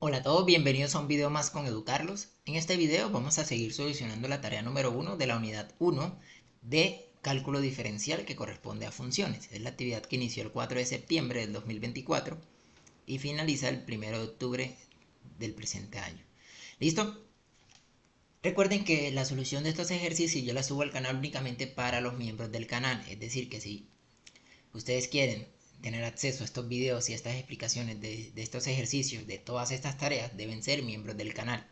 Hola a todos, bienvenidos a un video más con Educarlos. En este video vamos a seguir solucionando la tarea número 1 de la unidad 1 de cálculo diferencial que corresponde a funciones. Es la actividad que inició el 4 de septiembre del 2024 y finaliza el 1 de octubre del presente año. ¿Listo? Recuerden que la solución de estos ejercicios yo la subo al canal únicamente para los miembros del canal. Es decir, que si ustedes quieren tener acceso a estos videos y estas explicaciones de estos ejercicios, de todas estas tareas, deben ser miembros del canal.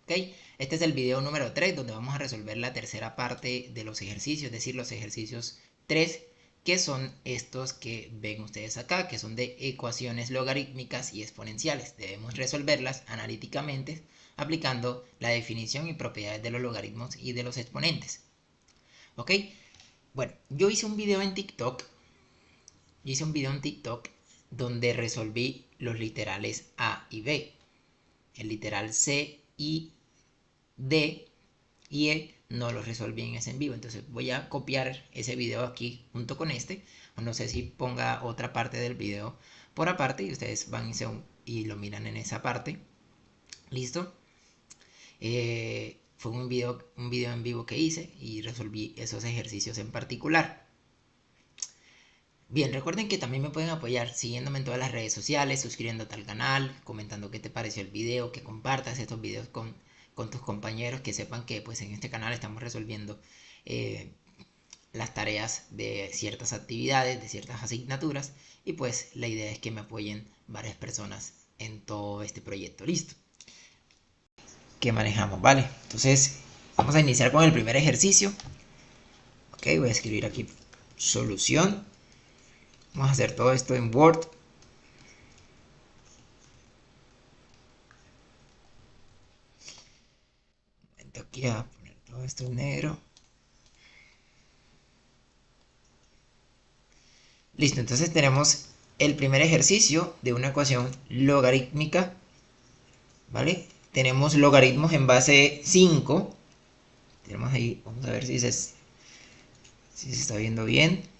¿Ok? Este es el video número 3 donde vamos a resolver la tercera parte de los ejercicios, es decir, los ejercicios 3, que son estos que ven ustedes acá, que son de ecuaciones logarítmicas y exponenciales. Debemos resolverlas analíticamente aplicando la definición y propiedades de los logaritmos y de los exponentes. ¿Ok? Bueno, yo hice un video en TikTok donde resolví los literales A y B. El literal C y D y E no los resolví en ese en vivo. Entonces voy a copiar ese video aquí junto con este. O no sé si ponga otra parte del video por aparte y ustedes van y lo miran en esa parte. ¿Listo? Fue un video en vivo que hice y resolví esos ejercicios en particular. Bien, recuerden que también me pueden apoyar siguiéndome en todas las redes sociales, suscribiéndote al canal, comentando qué te pareció el video, que compartas estos videos con tus compañeros, que sepan que pues en este canal estamos resolviendo las tareas de ciertas actividades, de ciertas asignaturas, y pues la idea es que me apoyen varias personas en todo este proyecto. Listo. ¿Qué manejamos? Vale, entonces vamos a iniciar con el primer ejercicio. Ok, voy a escribir aquí solución. Vamos a hacer todo esto en Word. Aquí a poner todo esto en negro. Listo, entonces tenemos el primer ejercicio de una ecuación logarítmica, ¿vale? Tenemos logaritmos en base 5. Tenemos ahí, vamos a ver si se está viendo bien.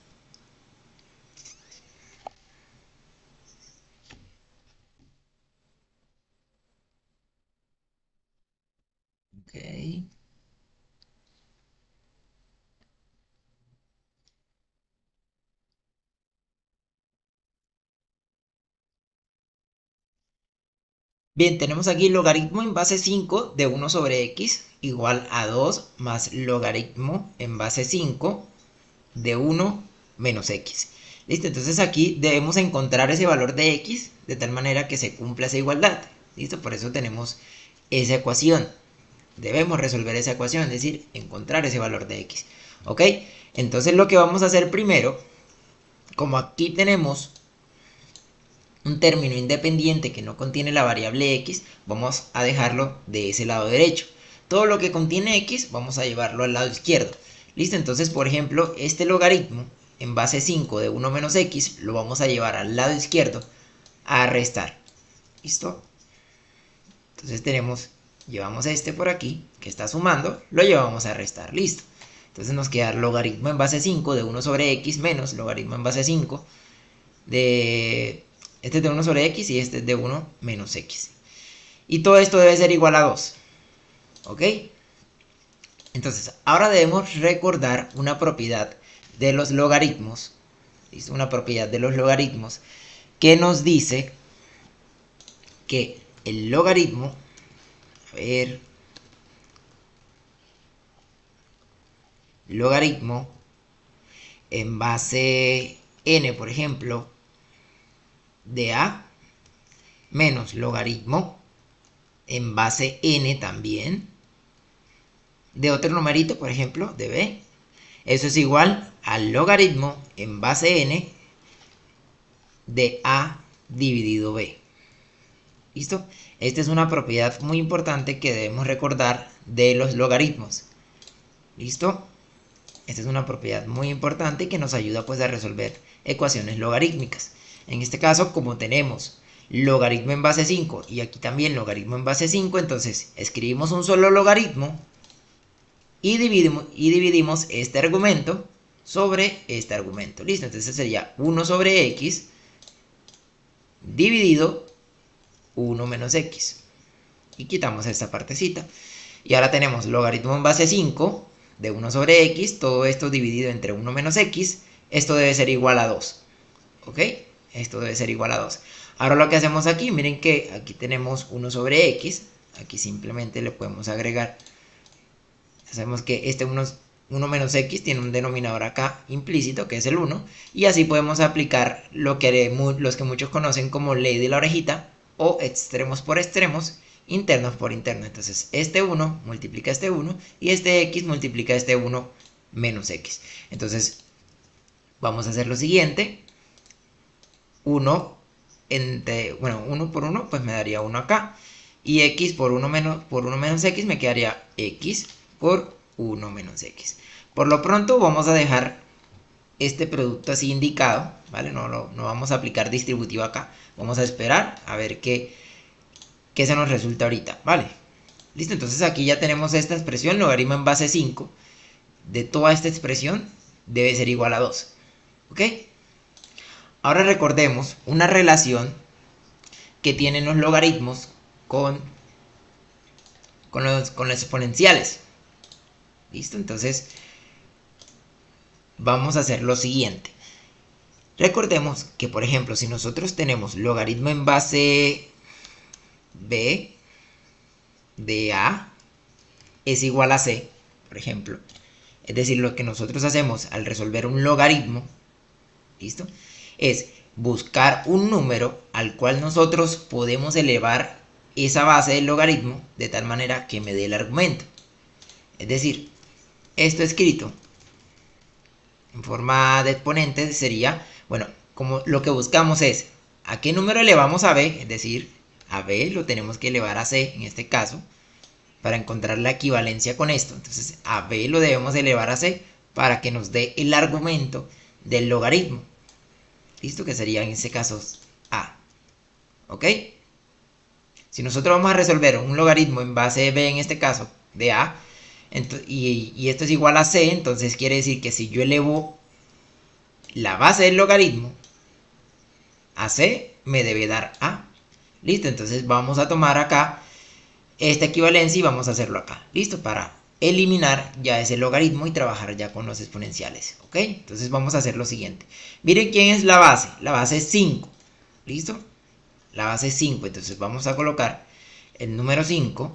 Ok. Bien, tenemos aquí logaritmo en base 5 de 1 sobre x igual a 2 más logaritmo en base 5 de 1 menos x. Listo, entonces aquí debemos encontrar ese valor de x de tal manera que se cumpla esa igualdad. Listo, por eso tenemos esa ecuación. Debemos resolver esa ecuación, es decir, encontrar ese valor de x. ¿Ok? Entonces lo que vamos a hacer primero, como aquí tenemos un término independiente que no contiene la variable x, vamos a dejarlo de ese lado derecho. Todo lo que contiene x vamos a llevarlo al lado izquierdo. Listo, entonces por ejemplo este logaritmo en base 5 de 1 menos x lo vamos a llevar al lado izquierdo a restar. ¿Listo? Entonces llevamos este por aquí que está sumando, lo llevamos a restar. Listo. Entonces nos queda logaritmo en base 5 de 1 sobre x menos logaritmo en base 5 de... Este es de 1 sobre x y este es de 1 menos x. Y todo esto debe ser igual a 2. ¿Ok? Entonces, ahora debemos recordar una propiedad de los logaritmos. ¿Listo? Una propiedad de los logaritmos que nos dice que el logaritmo... A ver... Logaritmo en base n, por ejemplo, de a menos logaritmo en base n también de otro numerito, por ejemplo, de b. Eso es igual al logaritmo en base n de a dividido b. ¿Listo? Esta es una propiedad muy importante que debemos recordar de los logaritmos. ¿Listo? Esta es una propiedad muy importante que nos ayuda pues a resolver ecuaciones logarítmicas. En este caso, como tenemos logaritmo en base 5 y aquí también logaritmo en base 5, entonces escribimos un solo logaritmo y dividimos este argumento sobre este argumento. Listo, entonces sería 1 sobre x dividido 1 menos x. Y quitamos esta partecita. Y ahora tenemos logaritmo en base 5 de 1 sobre x, todo esto dividido entre 1 menos x, esto debe ser igual a 2, ¿ok? Esto debe ser igual a 2. Ahora lo que hacemos aquí, miren que aquí tenemos 1 sobre x, aquí simplemente le podemos agregar, sabemos que este 1 menos x tiene un denominador acá implícito, que es el 1, y así podemos aplicar los que muchos conocen como ley de la orejita, o extremos por extremos, internos por internos. Entonces este 1 multiplica este 1 y este x multiplica este 1 menos x. Entonces vamos a hacer lo siguiente. 1 por 1 pues me daría 1 acá. Y x por 1 menos x me quedaría x por 1 menos x. Por lo pronto vamos a dejar este producto así indicado, ¿vale? No vamos a aplicar distributivo acá. Vamos a esperar a ver qué se nos resulta ahorita, ¿vale? Listo, entonces aquí ya tenemos esta expresión, logaritmo en base 5 de toda esta expresión debe ser igual a 2, ¿ok? Ahora recordemos una relación que tienen los logaritmos con los exponenciales. ¿Listo? Entonces vamos a hacer lo siguiente. Recordemos que, por ejemplo, si nosotros tenemos logaritmo en base b de a es igual a c, por ejemplo. Es decir, lo que nosotros hacemos al resolver un logaritmo, ¿listo? Es buscar un número al cual nosotros podemos elevar esa base del logaritmo de tal manera que me dé el argumento. Es decir, esto escrito en forma de exponentes sería, bueno, como lo que buscamos es a qué número elevamos a b, es decir, a b lo tenemos que elevar a c en este caso, para encontrar la equivalencia con esto. Entonces a b lo debemos elevar a c para que nos dé el argumento del logaritmo. ¿Listo? Que sería en este caso a. ¿Ok? Si nosotros vamos a resolver un logaritmo en base de b en este caso, de a, y esto es igual a c, entonces quiere decir que si yo elevo la base del logaritmo a c, me debe dar a. ¿Listo? Entonces vamos a tomar acá esta equivalencia y vamos a hacerlo acá. ¿Listo? Para eliminar ya ese logaritmo y trabajar ya con los exponenciales. ¿Ok? Entonces vamos a hacer lo siguiente. Miren quién es la base. La base es 5. ¿Listo? La base es 5. Entonces vamos a colocar el número 5.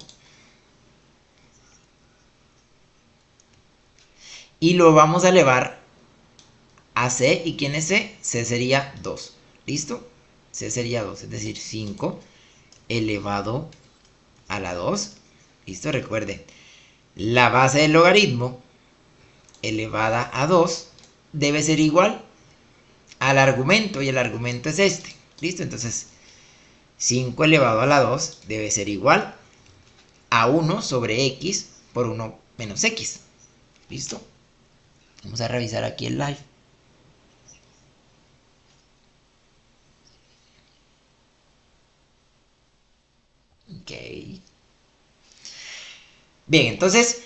Y lo vamos a elevar a c. ¿Y quién es c? C sería 2. ¿Listo? C sería 2. Es decir, 5 elevado a la 2. ¿Listo? Recuerden. La base del logaritmo elevada a 2 debe ser igual al argumento, y el argumento es este. ¿Listo? Entonces 5 elevado a la 2 debe ser igual a 1 sobre x por 1 menos x. ¿Listo? Vamos a revisar aquí el live. Ok. Bien, entonces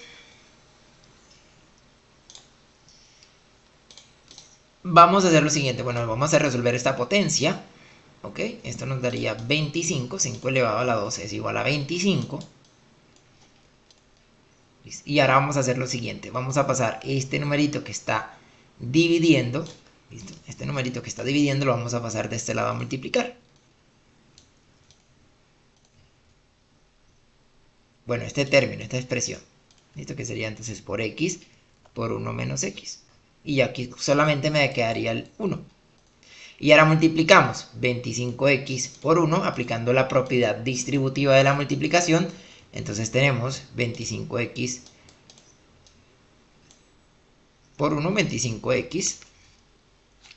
vamos a hacer lo siguiente. Bueno, vamos a resolver esta potencia. ¿Ok? Esto nos daría 25. 5 elevado a la 2 es igual a 25. Y ahora vamos a hacer lo siguiente. Vamos a pasar este numerito que está dividiendo. ¿Listo? Este numerito que está dividiendo lo vamos a pasar de este lado a multiplicar. Bueno, este término, esta expresión. ¿Listo? Que sería entonces por x por 1 menos x. Y aquí solamente me quedaría el 1. Y ahora multiplicamos 25x por 1 aplicando la propiedad distributiva de la multiplicación. Entonces tenemos 25x por 1, 25x.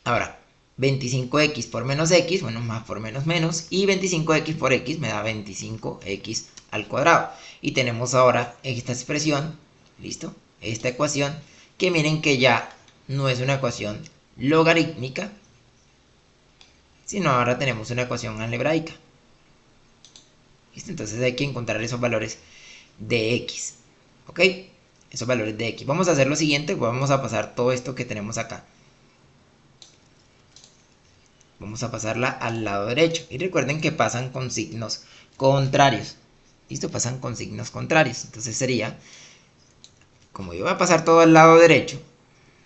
Ahora, 25x por menos x, bueno, más por menos menos. Y 25x por x me da 25x al cuadrado. Y tenemos ahora esta expresión, ¿listo? Esta ecuación, que miren que ya no es una ecuación logarítmica, sino ahora tenemos una ecuación algebraica. ¿Listo? Entonces hay que encontrar esos valores de x. ¿Ok? Esos valores de x. Vamos a hacer lo siguiente. Vamos a pasar todo esto que tenemos acá. Vamos a pasarla al lado derecho. Y recuerden que pasan con signos contrarios. ¿Listo? Pasan con signos contrarios. Entonces sería, como yo voy a pasar todo al lado derecho,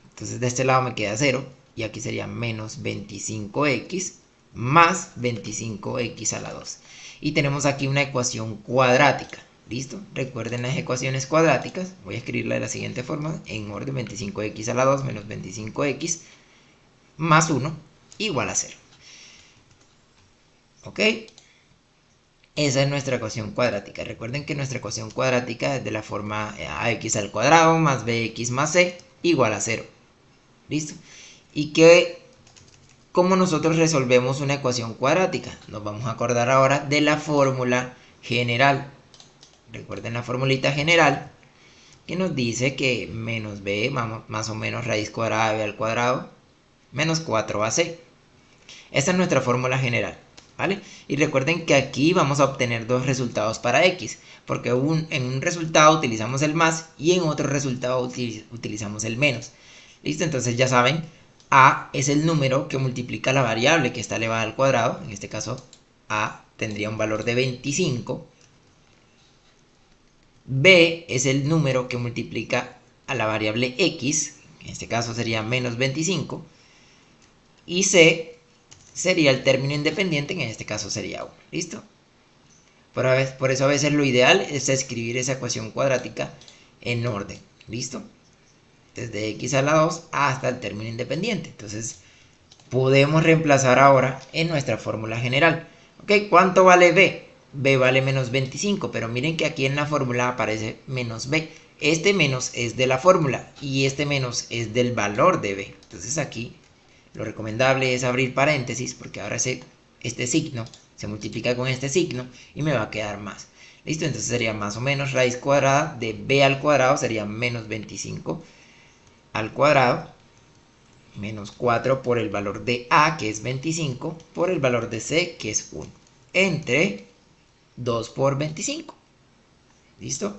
entonces de este lado me queda 0. Y aquí sería menos 25x más 25x a la 2. Y tenemos aquí una ecuación cuadrática. ¿Listo? Recuerden las ecuaciones cuadráticas. Voy a escribirla de la siguiente forma. En orden 25x a la 2 menos 25x más 1 igual a 0. ¿Ok? Esa es nuestra ecuación cuadrática. Recuerden que nuestra ecuación cuadrática es de la forma ax al cuadrado más bx más c igual a 0. ¿Listo? Y que, ¿cómo nosotros resolvemos una ecuación cuadrática? Nos vamos a acordar ahora de la fórmula general. Recuerden la formulita general que nos dice que menos b más o menos raíz cuadrada de b al cuadrado menos 4ac. Esta es nuestra fórmula general, ¿vale? Y recuerden que aquí vamos a obtener dos resultados para x, porque en un resultado utilizamos el más y en otro resultado utilizamos el menos. ¿Listo? Entonces ya saben, a es el número que multiplica la variable que está elevada al cuadrado. En este caso, a tendría un valor de 25. B es el número que multiplica a la variable x, en este caso sería menos 25. Y C sería el término independiente, que en este caso sería 1. ¿Listo? Por eso a veces lo ideal es escribir esa ecuación cuadrática en orden. ¿Listo? Desde x a la 2 hasta el término independiente. Entonces, podemos reemplazar ahora en nuestra fórmula general. ¿Ok? ¿Cuánto vale b? B vale menos 25, pero miren que aquí en la fórmula aparece menos b. Este menos es de la fórmula y este menos es del valor de b. Entonces aquí lo recomendable es abrir paréntesis porque ahora este signo se multiplica con este signo y me va a quedar más. ¿Listo? Entonces sería más o menos raíz cuadrada de b al cuadrado sería menos 25 al cuadrado menos 4 por el valor de a, que es 25, por el valor de c, que es 1, entre 2 por 25. ¿Listo?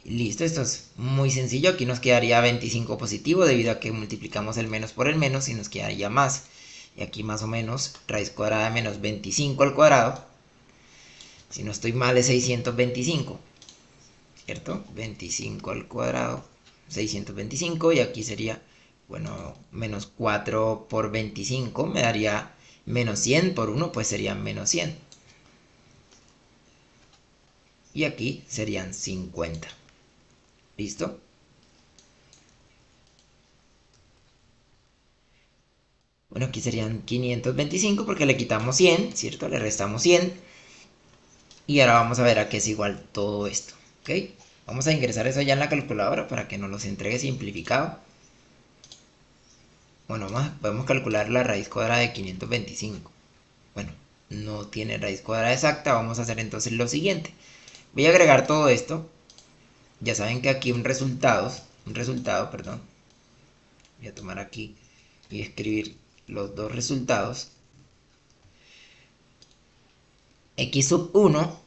Listo, esto es muy sencillo. Aquí nos quedaría 25 positivo debido a que multiplicamos el menos por el menos y nos quedaría más. Y aquí más o menos raíz cuadrada de menos 25 al cuadrado, si no estoy mal, es 625. ¿Cierto? 25 al cuadrado, 625. Y aquí sería, bueno, menos 4 por 25 me daría menos 100 por 1, pues serían menos 100. Y aquí serían 50. ¿Listo? Bueno, aquí serían 525 porque le quitamos 100, ¿cierto? Le restamos 100. Y ahora vamos a ver a qué es igual todo esto, ¿ok? Vamos a ingresar eso ya en la calculadora para que nos los entregue simplificado. Bueno, podemos calcular la raíz cuadrada de 525. Bueno, no tiene raíz cuadrada exacta, vamos a hacer entonces lo siguiente. Voy a agregar todo esto. Ya saben que aquí un resultado, perdón. Voy a tomar aquí y escribir los dos resultados. X sub 1,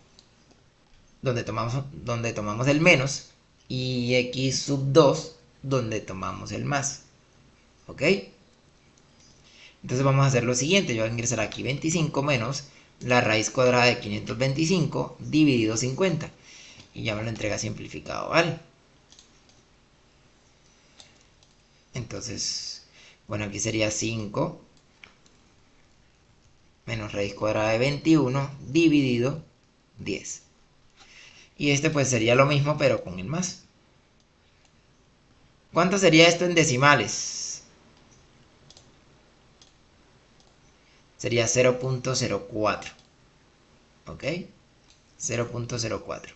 donde tomamos el menos, y X sub 2, donde tomamos el más. ¿Ok? Entonces vamos a hacer lo siguiente. Yo voy a ingresar aquí 25 menos la raíz cuadrada de 525 dividido 50. Y ya me lo entrega simplificado, ¿vale? Entonces, bueno, aquí sería 5 menos raíz cuadrada de 21 dividido 10. Y este pues sería lo mismo, pero con el más. ¿Cuánto sería esto en decimales? Sería 0.04. ¿Ok? 0.04.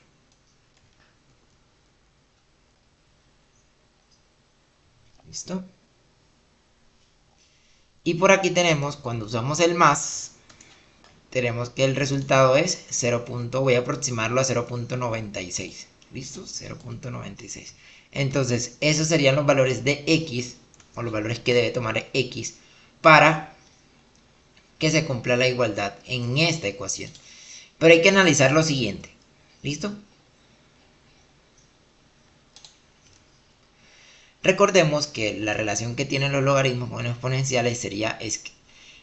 ¿Listo? Y por aquí tenemos, cuando usamos el más, tenemos que el resultado es 0. Voy a aproximarlo a 0.96. ¿Listo? 0.96. Entonces, esos serían los valores de x, o los valores que debe tomar x, para que se cumpla la igualdad en esta ecuación. Pero hay que analizar lo siguiente. ¿Listo? Recordemos que la relación que tienen los logaritmos con exponenciales sería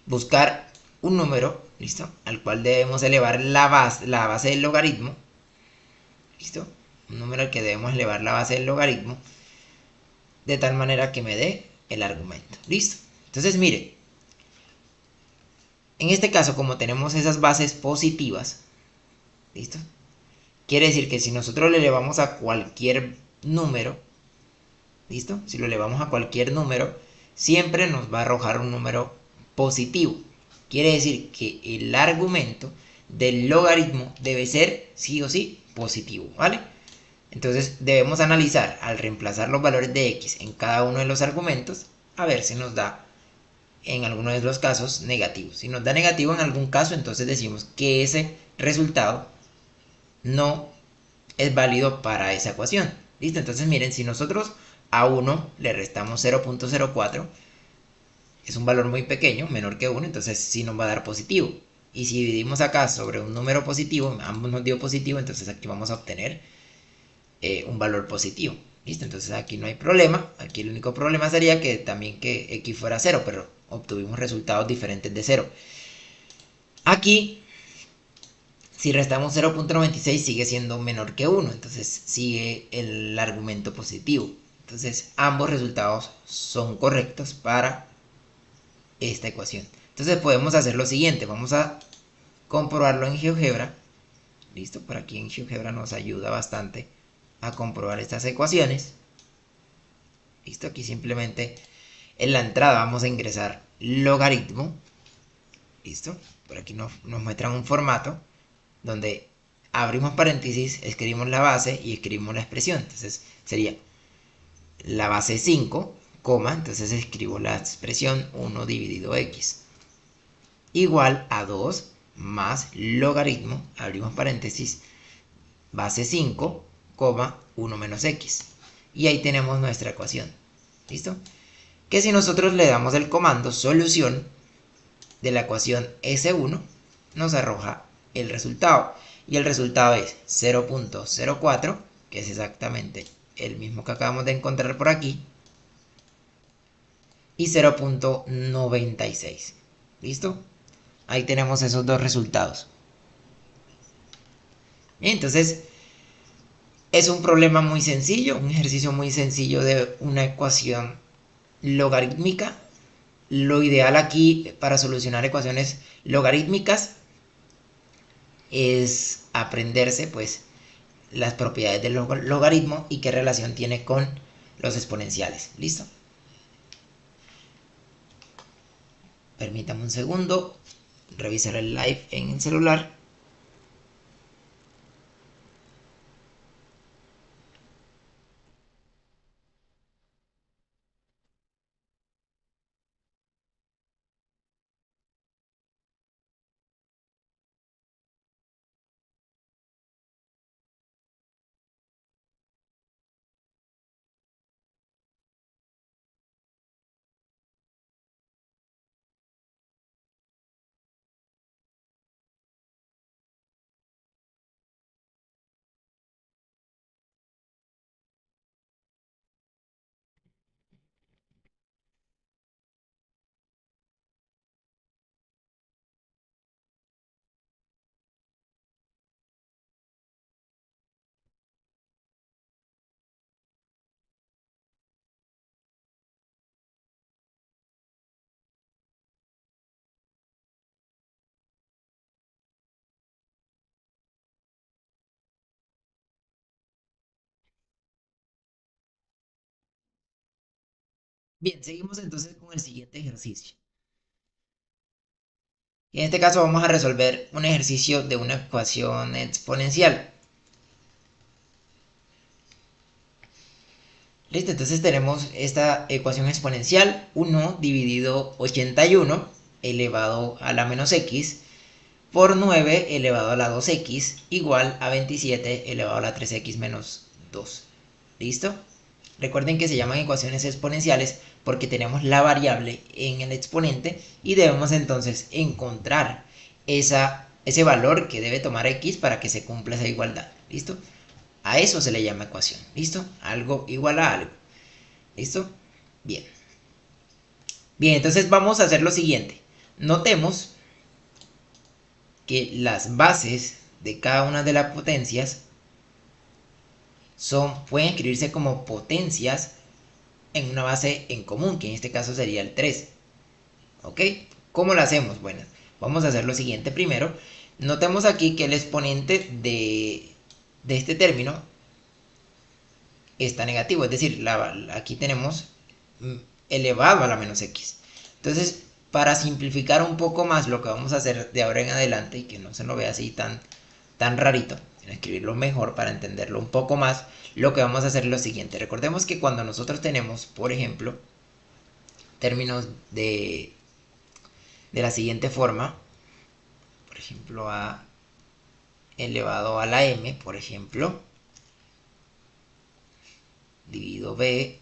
buscar un número, ¿listo? Al cual debemos elevar la base del logaritmo, ¿listo? Un número al que debemos elevar la base del logaritmo, de tal manera que me dé el argumento, ¿listo? Entonces, mire, en este caso, como tenemos esas bases positivas, ¿listo? Quiere decir que si nosotros le elevamos a cualquier número, ¿listo? Si lo elevamos a cualquier número, siempre nos va a arrojar un número positivo. Quiere decir que el argumento del logaritmo debe ser sí o sí positivo, ¿vale? Entonces debemos analizar al reemplazar los valores de x en cada uno de los argumentos, a ver si nos da en alguno de los casos negativo. Si nos da negativo en algún caso, entonces decimos que ese resultado no es válido para esa ecuación. ¿Listo? Entonces miren, si nosotros a 1 le restamos 0.04, es un valor muy pequeño, menor que 1, entonces sí nos va a dar positivo. Y si dividimos acá sobre un número positivo, ambos nos dio positivo, entonces aquí vamos a obtener un valor positivo. ¿Listo? Entonces aquí no hay problema. Aquí el único problema sería que también que x fuera 0, pero obtuvimos resultados diferentes de 0. Aquí, si restamos 0.96 sigue siendo menor que 1, entonces sigue el argumento positivo. Entonces ambos resultados son correctos para esta ecuación. Entonces podemos hacer lo siguiente, vamos a comprobarlo en GeoGebra. Listo, por aquí en GeoGebra nos ayuda bastante a comprobar estas ecuaciones. Listo, aquí simplemente en la entrada vamos a ingresar logaritmo. Listo, por aquí nos muestran un formato donde abrimos paréntesis, escribimos la base y escribimos la expresión. Entonces sería la base 5, coma, entonces escribo la expresión 1 dividido x igual a 2 más logaritmo, abrimos paréntesis, base 5, coma, 1 menos x. Y ahí tenemos nuestra ecuación. ¿Listo? Que si nosotros le damos el comando solución de la ecuación S1, nos arroja el resultado. Y el resultado es 0.04, que es exactamente el mismo que acabamos de encontrar por aquí, y 0.96. ¿Listo? Ahí tenemos esos dos resultados. Entonces, es un problema muy sencillo, un ejercicio muy sencillo de una ecuación logarítmica. Lo ideal aquí para solucionar ecuaciones logarítmicas es aprenderse pues las propiedades del logaritmo y qué relación tiene con los exponenciales. ¿Listo? Permítame un segundo, revisar el live en el celular. Bien, seguimos entonces con el siguiente ejercicio. Y en este caso vamos a resolver un ejercicio de una ecuación exponencial. Listo, entonces tenemos esta ecuación exponencial 1 dividido 81 elevado a la menos x por 9 elevado a la 2x igual a 27 elevado a la 3x menos 2. ¿Listo? Recuerden que se llaman ecuaciones exponenciales porque tenemos la variable en el exponente y debemos entonces encontrar ese valor que debe tomar x para que se cumpla esa igualdad. ¿Listo? A eso se le llama ecuación. ¿Listo? Algo igual a algo. ¿Listo? Bien. Bien, entonces vamos a hacer lo siguiente. Notemos que las bases de cada una de las potencias pueden escribirse como potencias en una base en común, que en este caso sería el 3. ¿Ok? ¿Cómo lo hacemos? Bueno, vamos a hacer lo siguiente primero. Notemos aquí que el exponente de este término está negativo, es decir, aquí tenemos elevado a la menos x. Entonces, para simplificar un poco más lo que vamos a hacer de ahora en adelante y que no se lo vea así tan rarito, sino escribirlo mejor para entenderlo un poco más, lo que vamos a hacer es lo siguiente. Recordemos que cuando nosotros tenemos, por ejemplo, términos de la siguiente forma, por ejemplo, a elevado a la m, por ejemplo, dividido b.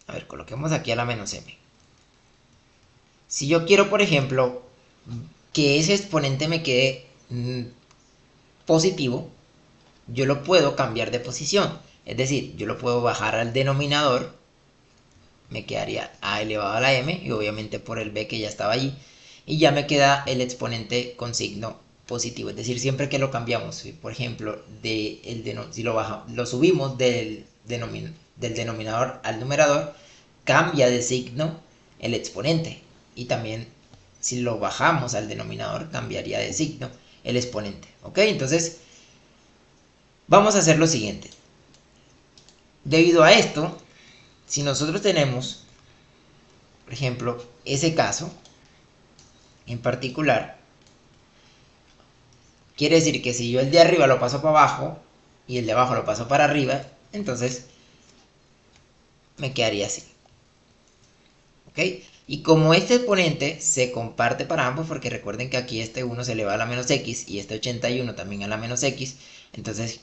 A ver, coloquemos aquí a la menos m. Si yo quiero, por ejemplo, que ese exponente me quede positivo, yo lo puedo cambiar de posición. Es decir, yo lo puedo bajar al denominador, me quedaría a elevado a la m, y obviamente por el b que ya estaba allí, y ya me queda el exponente con signo positivo. Es decir, siempre que lo cambiamos, por ejemplo, si lo subimos del denominador al numerador, cambia de signo el exponente. Y también si lo bajamos al denominador, cambiaría de signo el exponente. ¿Ok? Entonces, vamos a hacer lo siguiente. Debido a esto, si nosotros tenemos, por ejemplo, ese caso en particular, quiere decir que si yo el de arriba lo paso para abajo y el de abajo lo paso para arriba, entonces me quedaría así. ¿Ok? Y como este exponente se comparte para ambos, porque recuerden que aquí este 1 se eleva a la menos x y este 81 también a la menos x, entonces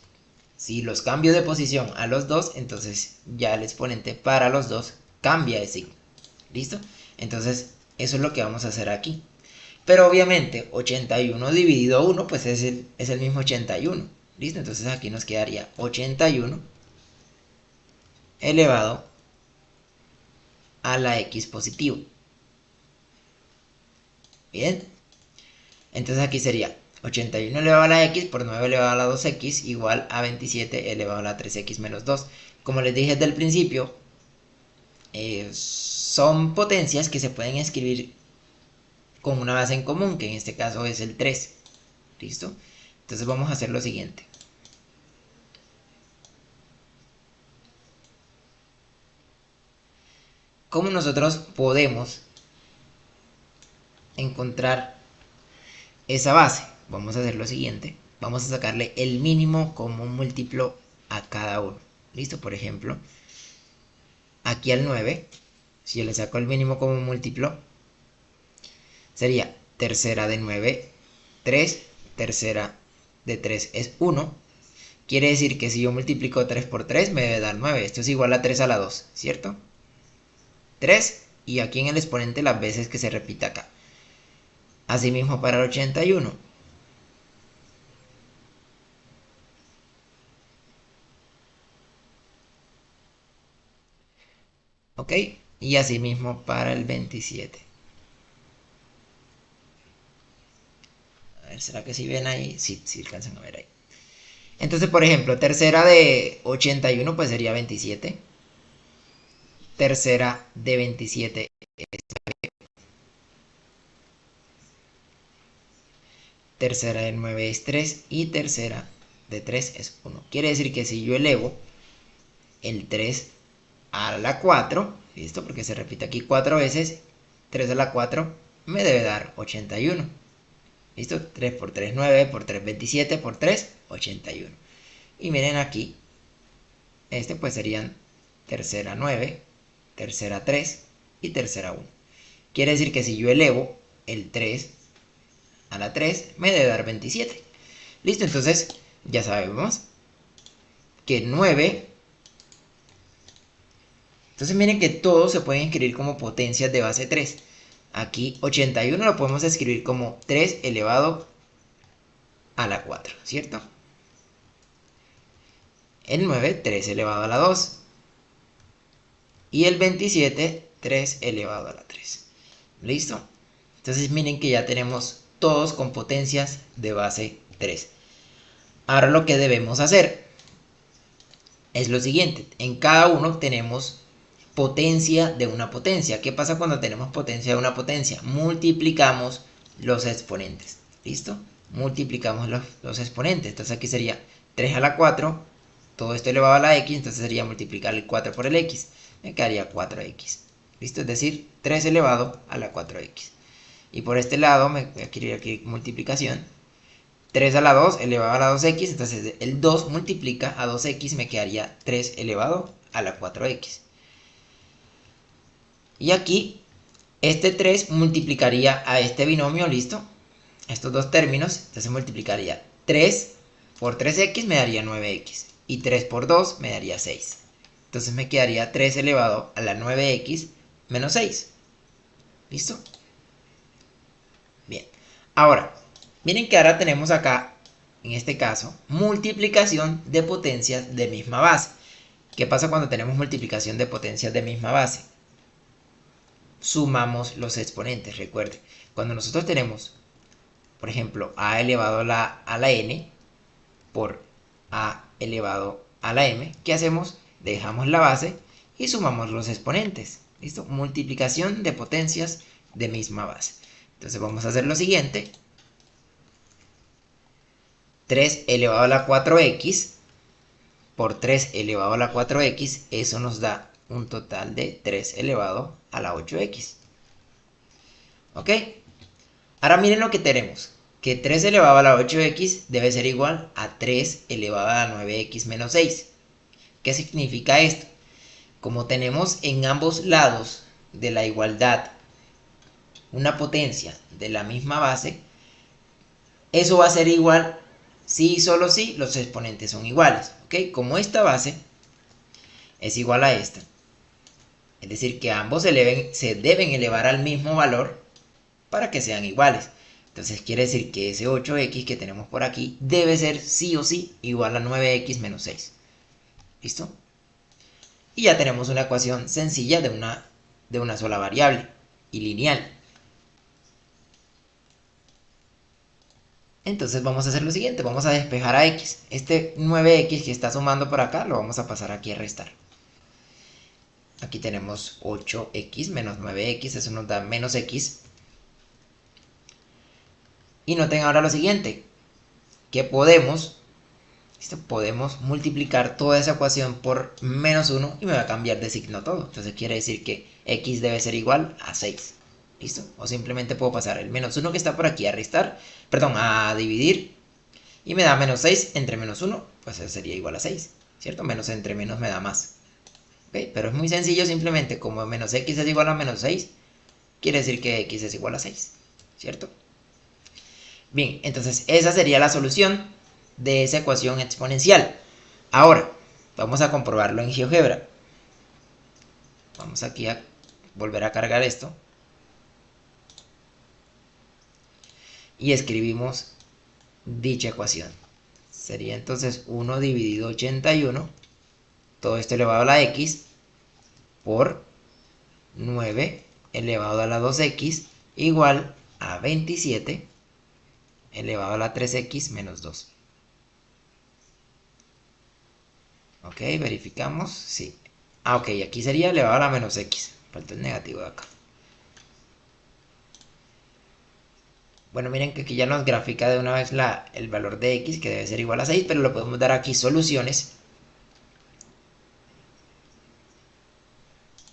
si los cambio de posición a los dos, entonces ya el exponente para los dos cambia de signo. ¿Listo? Entonces eso es lo que vamos a hacer aquí. Pero obviamente 81 dividido 1 pues es el mismo 81. ¿Listo? Entonces aquí nos quedaría 81 elevado a la x positivo. Bien. Entonces aquí sería 81 elevado a la x por 9 elevado a la 2x igual a 27 elevado a la 3x menos 2. Como les dije desde el principio, son potencias que se pueden escribir con una base en común, que en este caso es el 3. ¿Listo? Entonces vamos a hacer lo siguiente. ¿Cómo nosotros podemos encontrar esa base? Vamos a hacer lo siguiente. Vamos a sacarle el mínimo común múltiplo a cada uno. ¿Listo? Por ejemplo, aquí al 9, si yo le saco el mínimo común múltiplo, sería tercera de 9, 3, tercera de 3 es 1. Quiere decir que si yo multiplico 3 por 3 me debe dar 9. Esto es igual a 3 a la 2, ¿cierto? 3 y aquí en el exponente las veces que se repita acá. Asimismo para el 81. ¿Ok? Y asimismo para el 27. A ver, ¿será que si ven ahí? Sí, sí alcanzan a ver ahí. Entonces, por ejemplo, tercera de 81 pues sería 27. Tercera de 27 es 9. Tercera de 9 es 3 y tercera de 3 es 1. Quiere decir que si yo elevo el 3 a la 4, ¿listo? Porque se repite aquí 4 veces, 3 a la 4 me debe dar 81. ¿Listo? 3 por 3, 9, por 3, 27, por 3, 81. Y miren aquí, este pues serían tercera 9, tercera 3 y tercera 1. Quiere decir que si yo elevo el 3 a la 3, me debe dar 27. ¿Listo? Entonces, ya sabemos que 9... Entonces miren que todos se pueden escribir como potencias de base 3. Aquí 81 lo podemos escribir como 3 elevado a la 4, ¿cierto? El 9, 3 elevado a la 2. Y el 27, 3 elevado a la 3. ¿Listo? Entonces miren que ya tenemos todos con potencias de base 3. Ahora lo que debemos hacer es lo siguiente. En cada uno tenemos potencia de una potencia. ¿Qué pasa cuando tenemos potencia de una potencia? Multiplicamos los exponentes. ¿Listo? Multiplicamos los exponentes. Entonces aquí sería 3 a la 4. Todo esto elevado a la x. Entonces sería multiplicar el 4 por el x. Me quedaría 4x. ¿Listo? Es decir, 3 elevado a la 4x. Y por este lado me voy a adquirir aquí multiplicación. 3 a la 2 elevado a la 2x. Entonces el 2 multiplica a 2x. Me quedaría 3 elevado a la 4x. Y aquí este 3 multiplicaría a este binomio, ¿listo? Estos dos términos, entonces multiplicaría 3 por 3x me daría 9x. Y 3 por 2 me daría 6. Entonces me quedaría 3 elevado a la 9x menos 6. ¿Listo? Bien. Ahora, miren que ahora tenemos acá, en este caso, multiplicación de potencias de misma base. ¿Qué pasa cuando tenemos multiplicación de potencias de misma base? Sumamos los exponentes, recuerden. Cuando nosotros tenemos, por ejemplo, a elevado a la n por a elevado a la m, ¿qué hacemos? Dejamos la base y sumamos los exponentes. ¿Listo? Multiplicación de potencias de misma base. Entonces vamos a hacer lo siguiente. 3 elevado a la 4x por 3 elevado a la 4x, eso nos da un total de 3 elevado a la 8x. ¿Ok? Ahora miren lo que tenemos. Que 3 elevado a la 8x debe ser igual a 3 elevado a la 9x menos 6. ¿Qué significa esto? Como tenemos en ambos lados de la igualdad una potencia de la misma base, eso va a ser igual si y solo si los exponentes son iguales. ¿Ok? Como esta base es igual a esta, es decir, que ambos se deben elevar al mismo valor para que sean iguales. Entonces quiere decir que ese 8x que tenemos por aquí debe ser sí o sí igual a 9x menos 6. ¿Listo? Y ya tenemos una ecuación sencilla de una sola variable y lineal. Entonces vamos a hacer lo siguiente, vamos a despejar a x. Este 9x que está sumando por acá lo vamos a pasar aquí a restar. Aquí tenemos 8x menos 9x, eso nos da menos x. Y noten ahora lo siguiente, que podemos multiplicar toda esa ecuación por menos 1 y me va a cambiar de signo todo. Entonces quiere decir que x debe ser igual a 6. ¿Listo? O simplemente puedo pasar el menos 1 que está por aquí a restar, perdón, a dividir. Y me da menos 6 entre menos 1, pues eso sería igual a 6. ¿Cierto? Menos entre menos me da más. ¿Ok? Pero es muy sencillo, simplemente como menos x es igual a menos 6, quiere decir que x es igual a 6. ¿Cierto? Bien, entonces esa sería la solución de esa ecuación exponencial. Ahora, vamos a comprobarlo en GeoGebra. Vamos aquí a volver a cargar esto. Y escribimos dicha ecuación. Sería entonces 1 dividido 81, todo esto elevado a la x, por 9 elevado a la 2x, igual a 27 elevado a la 3x menos 2. Ok, verificamos. Sí. Ah, ok, aquí sería elevado a la menos x. Falta el negativo de acá. Bueno, miren que aquí ya nos grafica de una vez el valor de x, que debe ser igual a 6, pero lo podemos dar aquí soluciones.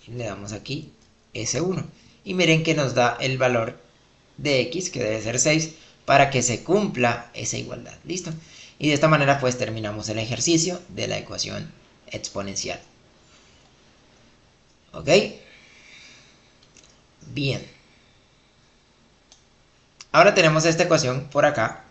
Y le damos aquí S1. Y miren que nos da el valor de x, que debe ser 6, para que se cumpla esa igualdad. ¿Listo? Y de esta manera pues terminamos el ejercicio de la ecuación exponencial. ¿Ok? Bien. Ahora tenemos esta ecuación por acá.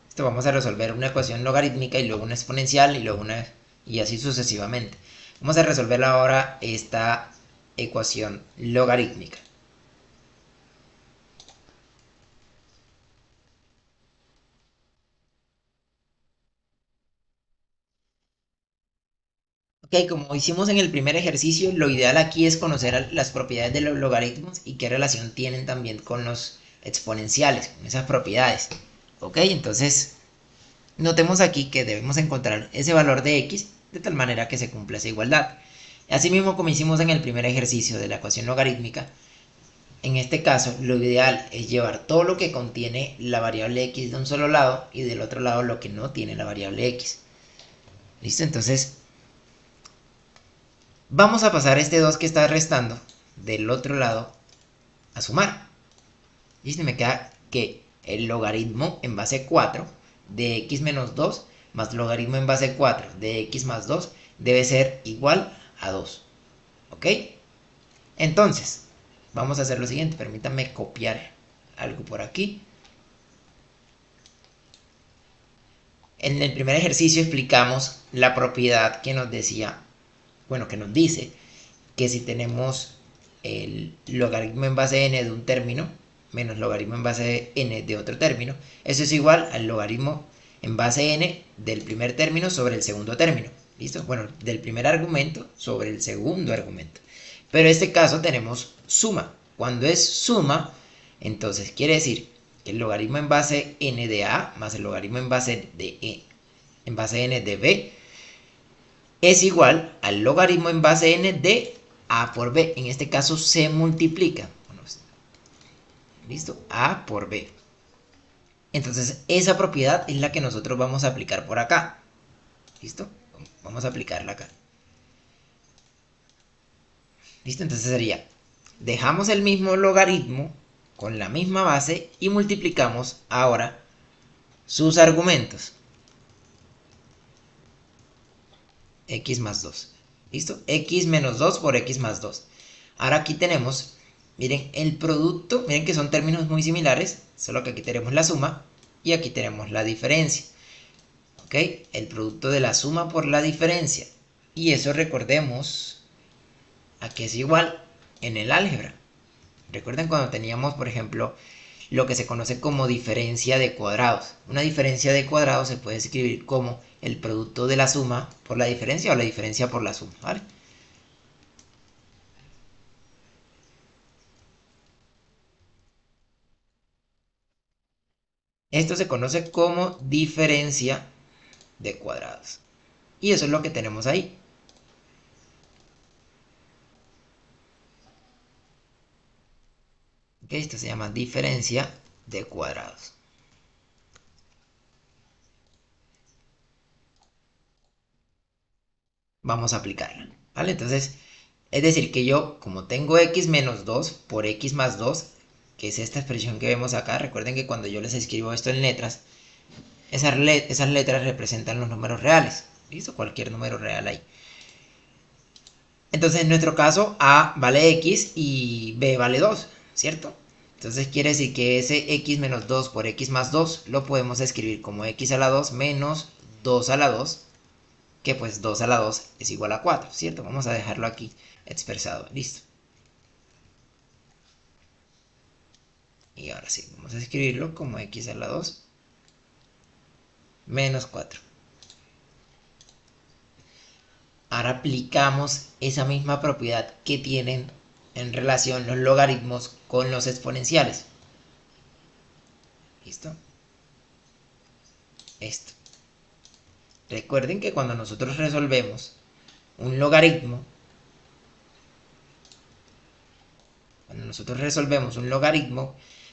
Esto vamos a resolver una ecuación logarítmica y luego una exponencial y luego una y así sucesivamente. Vamos a resolver ahora esta ecuación logarítmica. Ok, como hicimos en el primer ejercicio, lo ideal aquí es conocer las propiedades de los logaritmos y qué relación tienen también con los exponenciales, con esas propiedades. Ok, entonces notemos aquí que debemos encontrar ese valor de x de tal manera que se cumpla esa igualdad. Asimismo, como hicimos en el primer ejercicio de la ecuación logarítmica, en este caso lo ideal es llevar todo lo que contiene la variable x de un solo lado y del otro lado lo que no tiene la variable x. ¿Listo? Entonces vamos a pasar este 2 que está restando del otro lado a sumar. ¿Listo? Me queda que el logaritmo en base 4 de x menos 2 más logaritmo en base 4 de x más 2 debe ser igual a 2. ¿Ok? Entonces, vamos a hacer lo siguiente. Permítanme copiar algo por aquí. En el primer ejercicio explicamos la propiedad que nos decía, bueno, que nos dice que si tenemos el logaritmo en base n de un término menos logaritmo en base n de otro término, eso es igual al logaritmo en base n del primer término sobre el segundo término. ¿Listo? Bueno, del primer argumento sobre el segundo argumento. Pero en este caso tenemos suma. Cuando es suma, entonces quiere decir que el logaritmo en base n de a más el logaritmo en base de en base n de b es igual al logaritmo en base n de a por b. En este caso se multiplica. Bueno, ¿listo? A por b. Entonces esa propiedad es la que nosotros vamos a aplicar por acá. ¿Listo? Vamos a aplicarla acá. ¿Listo? Entonces sería, dejamos el mismo logaritmo con la misma base y multiplicamos ahora sus argumentos. X más 2. ¿Listo? X menos 2 por X más 2. Ahora aquí tenemos, miren, el producto, miren que son términos muy similares, solo que aquí tenemos la suma y aquí tenemos la diferencia. ¿Ok? El producto de la suma por la diferencia. Y eso recordemos a que es igual en el álgebra. Recuerden cuando teníamos, por ejemplo, lo que se conoce como diferencia de cuadrados. Una diferencia de cuadrados se puede escribir como el producto de la suma por la diferencia o la diferencia por la suma, ¿vale? Esto se conoce como diferencia de cuadrados. Y eso es lo que tenemos ahí. ¿Ok? Esto se llama diferencia de cuadrados. Vamos a aplicarla, ¿vale? Entonces, es decir, que yo, como tengo x menos 2 por x más 2, que es esta expresión que vemos acá, recuerden que cuando yo les escribo esto en letras, esas letras representan los números reales. ¿Listo? Cualquier número real ahí. Entonces, en nuestro caso, a vale x y b vale 2, ¿cierto? Entonces quiere decir que ese x menos 2 por x más 2 lo podemos escribir como x a la 2 menos 2 a la 2, que pues 2 a la 2 es igual a 4, ¿cierto? Vamos a dejarlo aquí expresado, listo. Y ahora sí, vamos a escribirlo como x a la 2 menos 4. Ahora aplicamos esa misma propiedad que tienen en relación los logaritmos con los exponenciales. ¿Listo? Esto. Recuerden que cuando nosotros resolvemos un logaritmo,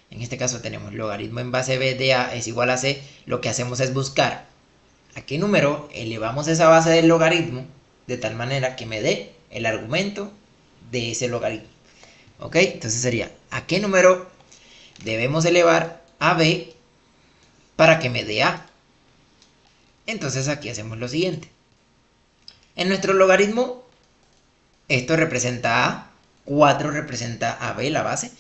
en este caso tenemos logaritmo en base b de a es igual a c, lo que hacemos es buscar a qué número elevamos esa base del logaritmo de tal manera que me dé el argumento de ese logaritmo. ¿Ok? Entonces sería, ¿a qué número debemos elevar a b para que me dé a? Entonces aquí hacemos lo siguiente. En nuestro logaritmo, esto representa a, 4 representa a b, la base,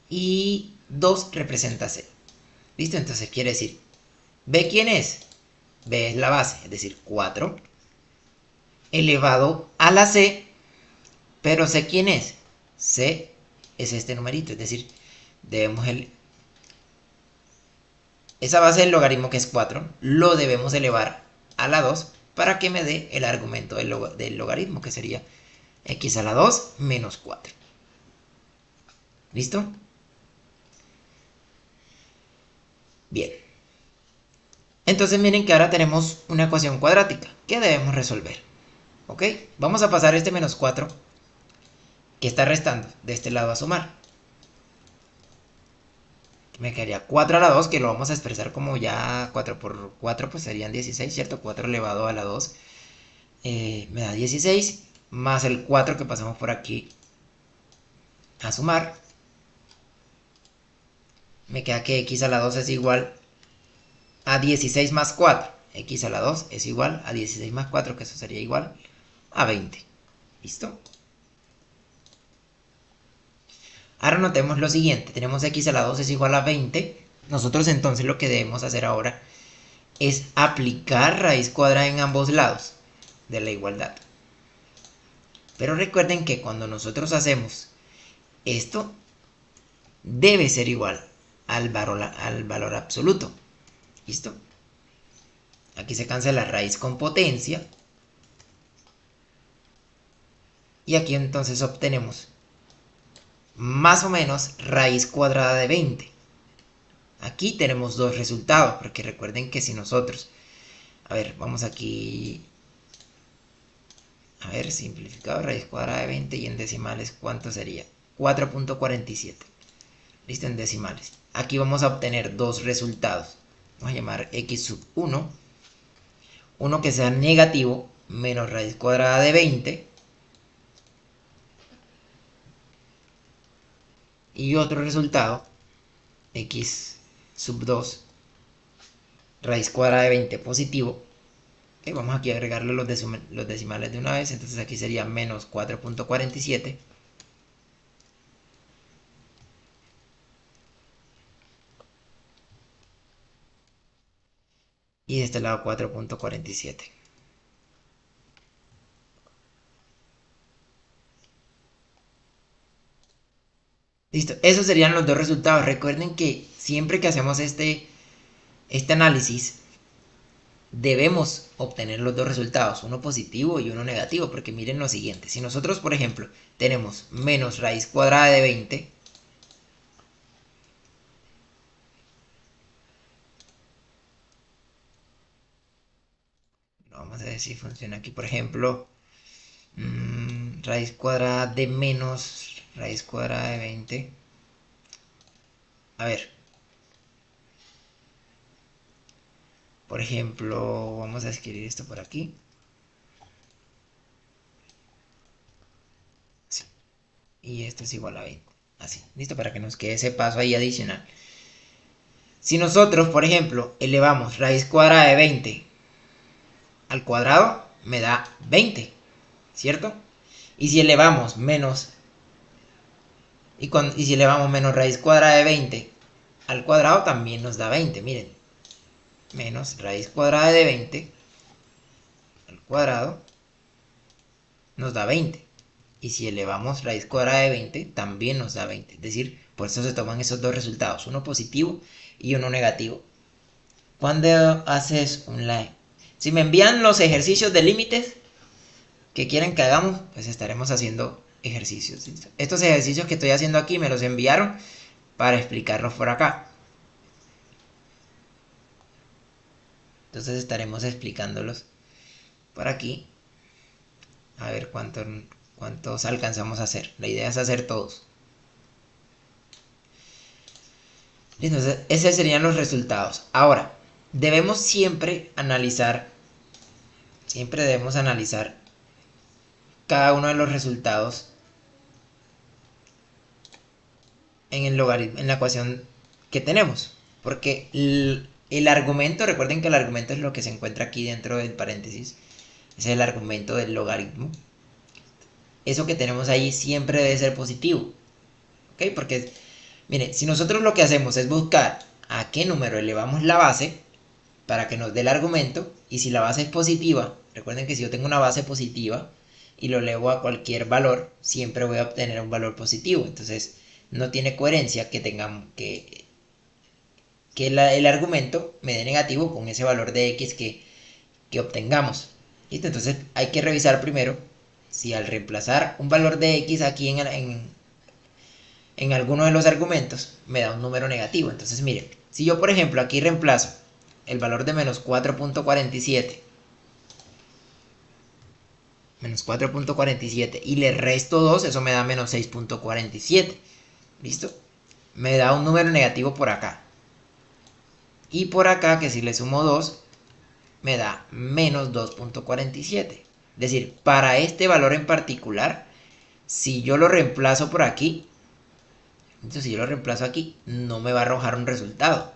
y 2 representa c. ¿Listo? Entonces quiere decir, b, ¿quién es? B es la base, es decir, 4 elevado a la c, pero c, ¿quién es? C es este numerito, es decir, debemos esa base del logaritmo que es 4, lo debemos elevar a la 2 para que me dé el argumento del logaritmo, que sería x a la 2 menos 4. ¿Listo? Bien. Entonces miren que ahora tenemos una ecuación cuadrática que debemos resolver. ¿Ok? Vamos a pasar este menos 4 que está restando de este lado a sumar. Me quedaría 4 a la 2, que lo vamos a expresar como ya 4 por 4, pues serían 16, ¿cierto? 4 elevado a la 2 me da 16, más el 4 que pasamos por aquí a sumar. Me queda que x a la 2 es igual a 16 más 4. X a la 2 es igual a 16 más 4, que eso sería igual a 20. ¿Listo? Ahora notemos lo siguiente. Tenemos x a la 2 es igual a 20. Nosotros entonces lo que debemos hacer ahora es aplicar raíz cuadrada en ambos lados de la igualdad. Pero recuerden que cuando nosotros hacemos esto, debe ser igual al valor absoluto. ¿Listo? Aquí se cancela raíz con potencia. Y aquí entonces obtenemos más o menos raíz cuadrada de 20. Aquí tenemos dos resultados, porque recuerden que si nosotros... A ver, vamos aquí... A ver, simplificado, raíz cuadrada de 20 y en decimales, ¿cuánto sería? 4.47. Listo, en decimales. Aquí vamos a obtener dos resultados. Vamos a llamar x sub 1. Uno que sea negativo, menos raíz cuadrada de 20. Y otro resultado, x sub 2, raíz cuadrada de 20 positivo. Okay, vamos aquí a agregarle los decimales de una vez. Entonces aquí sería menos 4.47. Y de este lado 4.47. Listo, esos serían los dos resultados. Recuerden que siempre que hacemos este análisis, debemos obtener los dos resultados, uno positivo y uno negativo, porque miren lo siguiente. Si nosotros, por ejemplo, tenemos menos raíz cuadrada de 20, vamos a ver si funciona aquí, por ejemplo, raíz cuadrada de menos raíz cuadrada de 20. A ver, por ejemplo, vamos a escribir esto por aquí. Así. Y esto es igual a 20. Así, listo, para que nos quede ese paso ahí adicional. Si nosotros, por ejemplo, elevamos raíz cuadrada de 20 al cuadrado, me da 20, ¿cierto? Y si elevamos menos, y si elevamos menos raíz cuadrada de 20 al cuadrado, también nos da 20, miren. Menos raíz cuadrada de 20 al cuadrado nos da 20. Y si elevamos raíz cuadrada de 20, también nos da 20. Es decir, por eso se toman esos dos resultados, uno positivo y uno negativo. Cuando haces un like, si me envían los ejercicios de límites que quieren que hagamos, pues estaremos haciendo ejercicios. Estos ejercicios que estoy haciendo aquí me los enviaron para explicarlos por acá. Entonces estaremos explicándolos por aquí. A ver cuántos alcanzamos a hacer. La idea es hacer todos. Entonces, esos serían los resultados. Ahora, debemos siempre debemos analizar cada uno de los resultados en el logaritmo, en la ecuación que tenemos. Porque el argumento, recuerden que el argumento es lo que se encuentra aquí dentro del paréntesis. Es el argumento del logaritmo. Eso que tenemos ahí siempre debe ser positivo. ¿Ok? Porque, mire, si nosotros lo que hacemos es buscar a qué número elevamos la base para que nos dé el argumento, y si la base es positiva, recuerden que si yo tengo una base positiva y lo elevo a cualquier valor, siempre voy a obtener un valor positivo. Entonces, no tiene coherencia que tengamos que el argumento me dé negativo con ese valor de x que obtengamos. ¿Listo? Entonces hay que revisar primero si al reemplazar un valor de x aquí en alguno de los argumentos me da un número negativo. Entonces miren, si yo por ejemplo aquí reemplazo el valor de menos 4.47 y le resto 2, eso me da menos 6.47. ¿Listo? Me da un número negativo por acá. Y por acá, que si le sumo 2, me da menos 2.47. Es decir, para este valor en particular, si yo lo reemplazo por aquí, entonces si yo lo reemplazo aquí, no me va a arrojar un resultado.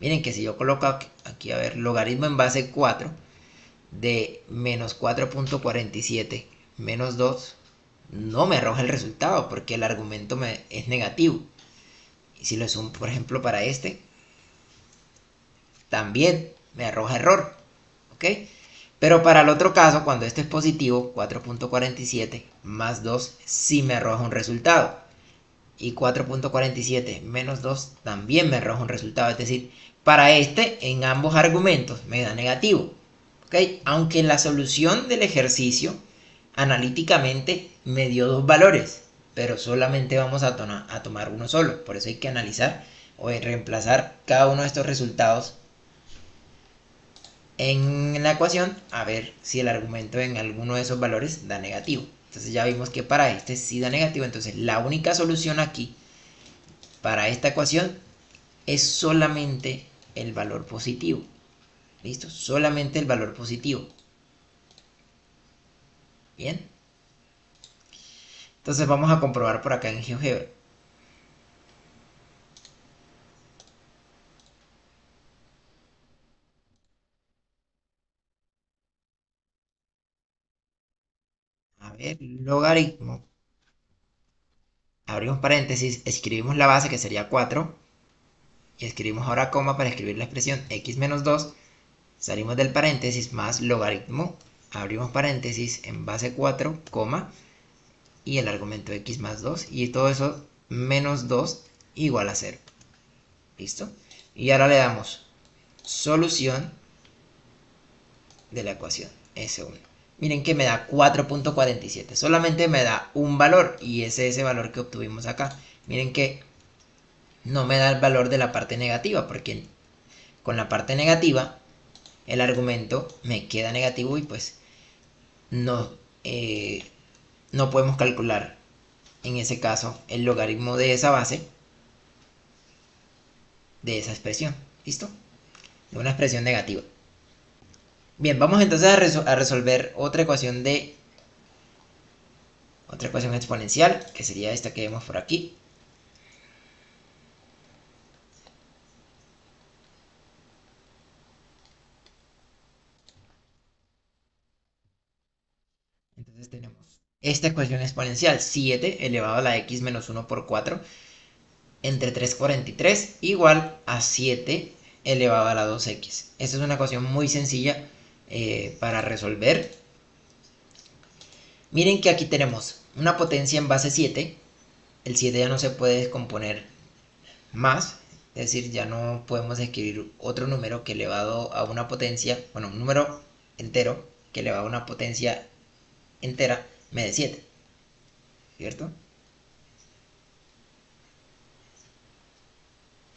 Miren que si yo coloco aquí, a ver, logaritmo en base 4 de menos 4.47 menos 2, no me arroja el resultado porque el argumento es negativo. Y si lo sumo, por ejemplo, para este, también me arroja error. ¿Ok? Pero para el otro caso, cuando este es positivo, 4.47 más 2 sí me arroja un resultado. Y 4.47 menos 2 también me arroja un resultado. Es decir, para este, en ambos argumentos me da negativo. ¿Ok? Aunque en la solución del ejercicio, analíticamente me dio dos valores, pero solamente vamos a tomar uno solo. Por eso hay que analizar o reemplazar cada uno de estos resultados en la ecuación a ver si el argumento en alguno de esos valores da negativo. Entonces ya vimos que para este sí da negativo. Entonces la única solución aquí para esta ecuación es solamente el valor positivo. ¿Listo? Solamente el valor positivo. Bien. Entonces vamos a comprobar por acá en GeoGebra. A ver, logaritmo. Abrimos paréntesis, escribimos la base que sería 4. Y escribimos ahora coma para escribir la expresión x menos 2. Salimos del paréntesis más logaritmo. Abrimos paréntesis en base 4, coma. Y el argumento x más 2. Y todo eso menos 2 igual a 0. ¿Listo? Y ahora le damos solución de la ecuación S1. Miren que me da 4.47. Solamente me da un valor y ese es ese valor que obtuvimos acá. Miren que no me da el valor de la parte negativa porque con la parte negativa el argumento me queda negativo y pues no, no podemos calcular en ese caso el logaritmo de esa base de esa expresión. ¿Listo? De una expresión negativa. Bien, vamos entonces a resolver otra ecuación exponencial, que sería esta que vemos por aquí. Entonces tenemos esta ecuación exponencial, 7 elevado a la x menos 1 por 4 entre 3,43 igual a 7 elevado a la 2x. Esta es una ecuación muy sencilla para resolver. Miren que aquí tenemos una potencia en base 7. El 7 ya no se puede descomponer más, es decir, ya no podemos escribir otro número que elevado a una potencia, bueno, un número entero que elevado a una potencia entera me dé 7, ¿cierto?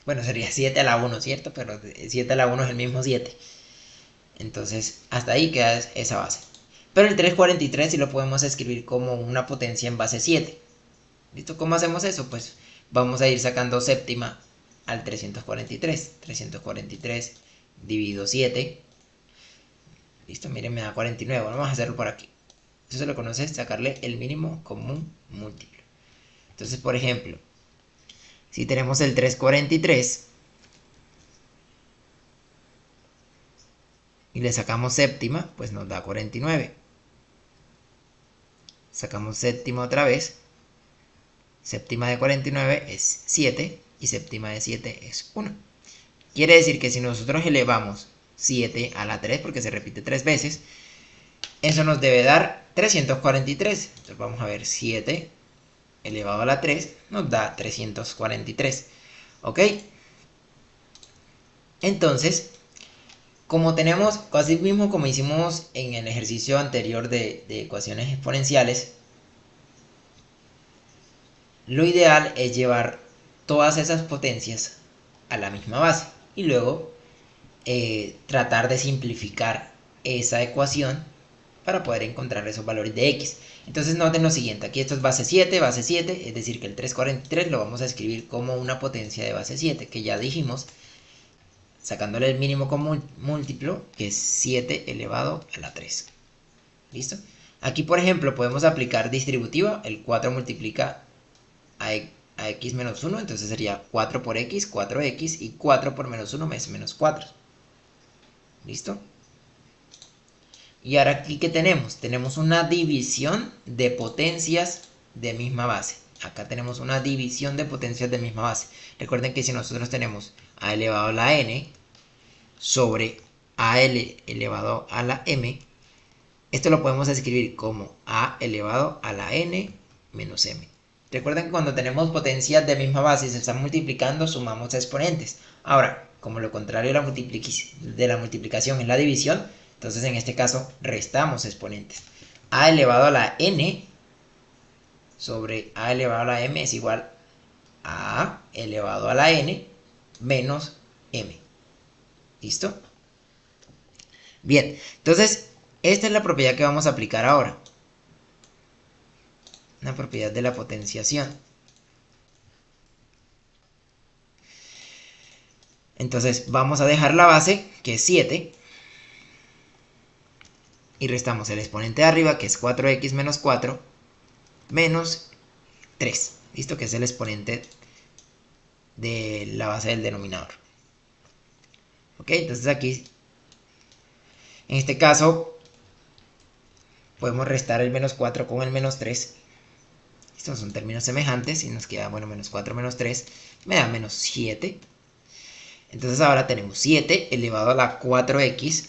Bueno, sería 7 a la 1, ¿cierto? Pero 7 a la 1 es el mismo 7. Entonces, hasta ahí queda esa base. Pero el 343 sí lo podemos escribir como una potencia en base 7. ¿Listo? ¿Cómo hacemos eso? Pues vamos a ir sacando séptima al 343. 343 dividido 7. Listo, miren, me da 49. Vamos a hacerlo por aquí. Eso se lo conoce sacarle el mínimo común múltiplo. Entonces, por ejemplo, si tenemos el 343 y le sacamos séptima, pues nos da 49. Sacamos séptima otra vez. Séptima de 49 es 7 y séptima de 7 es 1. Quiere decir que si nosotros elevamos 7 a la 3, porque se repite 3 veces, eso nos debe dar 343. Entonces vamos a ver, 7 elevado a la 3 nos da 343. ¿Ok? Entonces, como tenemos, así mismo como hicimos en el ejercicio anterior de ecuaciones exponenciales, lo ideal es llevar todas esas potencias a la misma base y luego tratar de simplificar esa ecuación para poder encontrar esos valores de x. Entonces noten lo siguiente, aquí esto es base 7, es decir que el 343 lo vamos a escribir como una potencia de base 7, que ya dijimos, sacándole el mínimo común múltiplo, que es 7 elevado a la 3. ¿Listo? Aquí, por ejemplo, podemos aplicar distributiva, el 4 multiplica a x menos 1, entonces sería 4 por x, 4x, y 4 por menos 1 es menos 4. ¿Listo? Y ahora aquí, ¿qué tenemos? Tenemos una división de potencias de misma base. Acá tenemos una división de potencias de misma base. Recuerden que si nosotros tenemos a elevado a la n sobre al elevado a la m, esto lo podemos escribir como a elevado a la n menos m. Recuerden que cuando tenemos potencias de misma base y se están multiplicando, sumamos exponentes. Ahora, como lo contrario de la multiplicación es la división, entonces en este caso restamos exponentes. A elevado a la n sobre a elevado a la m es igual a a elevado a la n menos m. ¿Listo? Bien, entonces esta es la propiedad que vamos a aplicar ahora. Una propiedad de la potenciación. Entonces vamos a dejar la base, que es 7, y restamos el exponente de arriba, que es 4x menos 4, menos 3. ¿Listo? Que es el exponente de la base del denominador. Ok, entonces aquí, en este caso, podemos restar el menos 4 con el menos 3. Estos son términos semejantes y nos queda, bueno, menos 4 menos 3 me da menos 7. Entonces ahora tenemos 7 elevado a la 4x.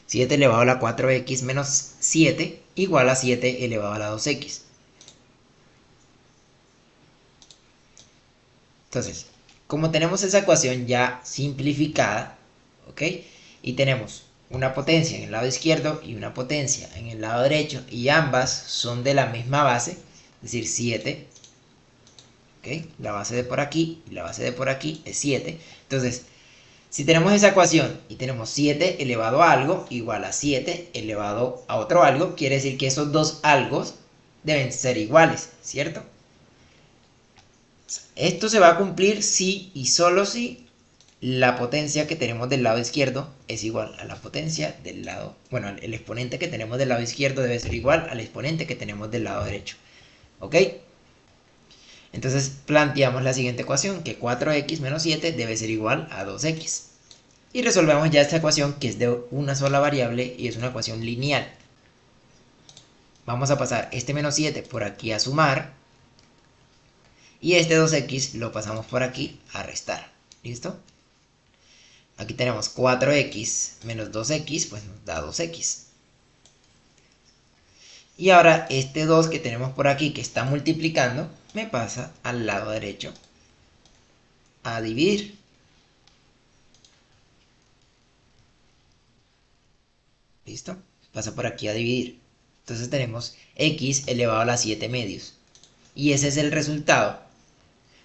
7 elevado a la 4x menos 7 igual a 7 elevado a la 2x. Entonces, como tenemos esa ecuación ya simplificada, ¿ok? Y tenemos una potencia en el lado izquierdo y una potencia en el lado derecho, y ambas son de la misma base, es decir, 7, ¿ok? La base de por aquí y la base de por aquí es 7. Entonces, si tenemos esa ecuación y tenemos 7 elevado a algo igual a 7 elevado a otro algo, quiere decir que esos dos algos deben ser iguales, ¿cierto? Esto se va a cumplir si y solo si la potencia que tenemos del lado izquierdo es igual a la potencia del lado, bueno, el exponente que tenemos del lado izquierdo debe ser igual al exponente que tenemos del lado derecho. ¿Ok? Entonces planteamos la siguiente ecuación, que 4x menos 7 debe ser igual a 2x. Y resolvemos ya esta ecuación, que es de una sola variable y es una ecuación lineal. Vamos a pasar este menos 7 por aquí a sumar, y este 2x lo pasamos por aquí a restar. ¿Listo? Aquí tenemos 4x menos 2x, pues nos da 2x. Y ahora este 2 que tenemos por aquí, que está multiplicando, me pasa al lado derecho a dividir. ¿Listo? Pasa por aquí a dividir. Entonces tenemos x elevado a la 7 medios. Y ese es el resultado,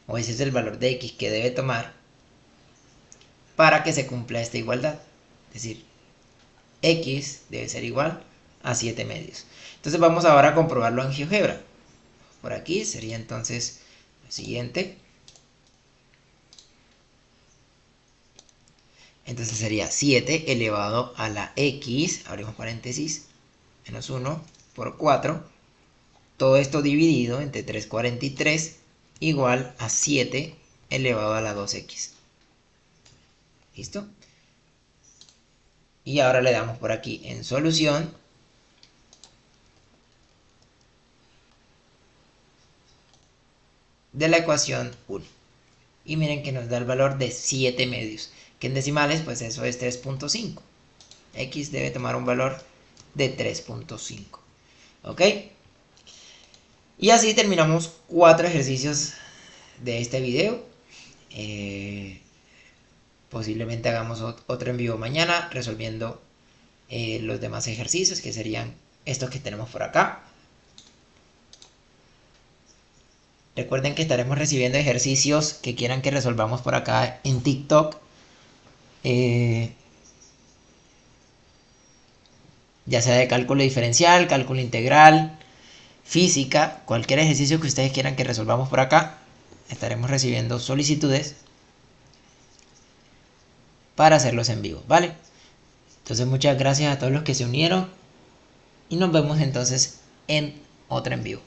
o ese es el valor de x que debe tomar para que se cumpla esta igualdad. Es decir, x debe ser igual a 7 medios. Entonces vamos ahora a comprobarlo en GeoGebra. Por aquí sería entonces lo siguiente. Entonces sería 7 elevado a la x, abrimos paréntesis, menos 1 por 4. Todo esto dividido entre 343 igual a 7 elevado a la 2x. ¿Listo? Y ahora le damos por aquí en solución. De la ecuación 1. Y miren que nos da el valor de 7 medios. Que en decimales, pues eso es 3.5. X debe tomar un valor de 3.5. ¿Ok? Y así terminamos 4 ejercicios de este video. Posiblemente hagamos otro en vivo mañana resolviendo los demás ejercicios, que serían estos que tenemos por acá. Recuerden que estaremos recibiendo ejercicios que quieran que resolvamos por acá en TikTok. Ya sea de cálculo diferencial, cálculo integral, física, cualquier ejercicio que ustedes quieran que resolvamos por acá. Estaremos recibiendo solicitudes para hacerlos en vivo, ¿vale? Entonces muchas gracias a todos los que se unieron y nos vemos entonces en otra en vivo.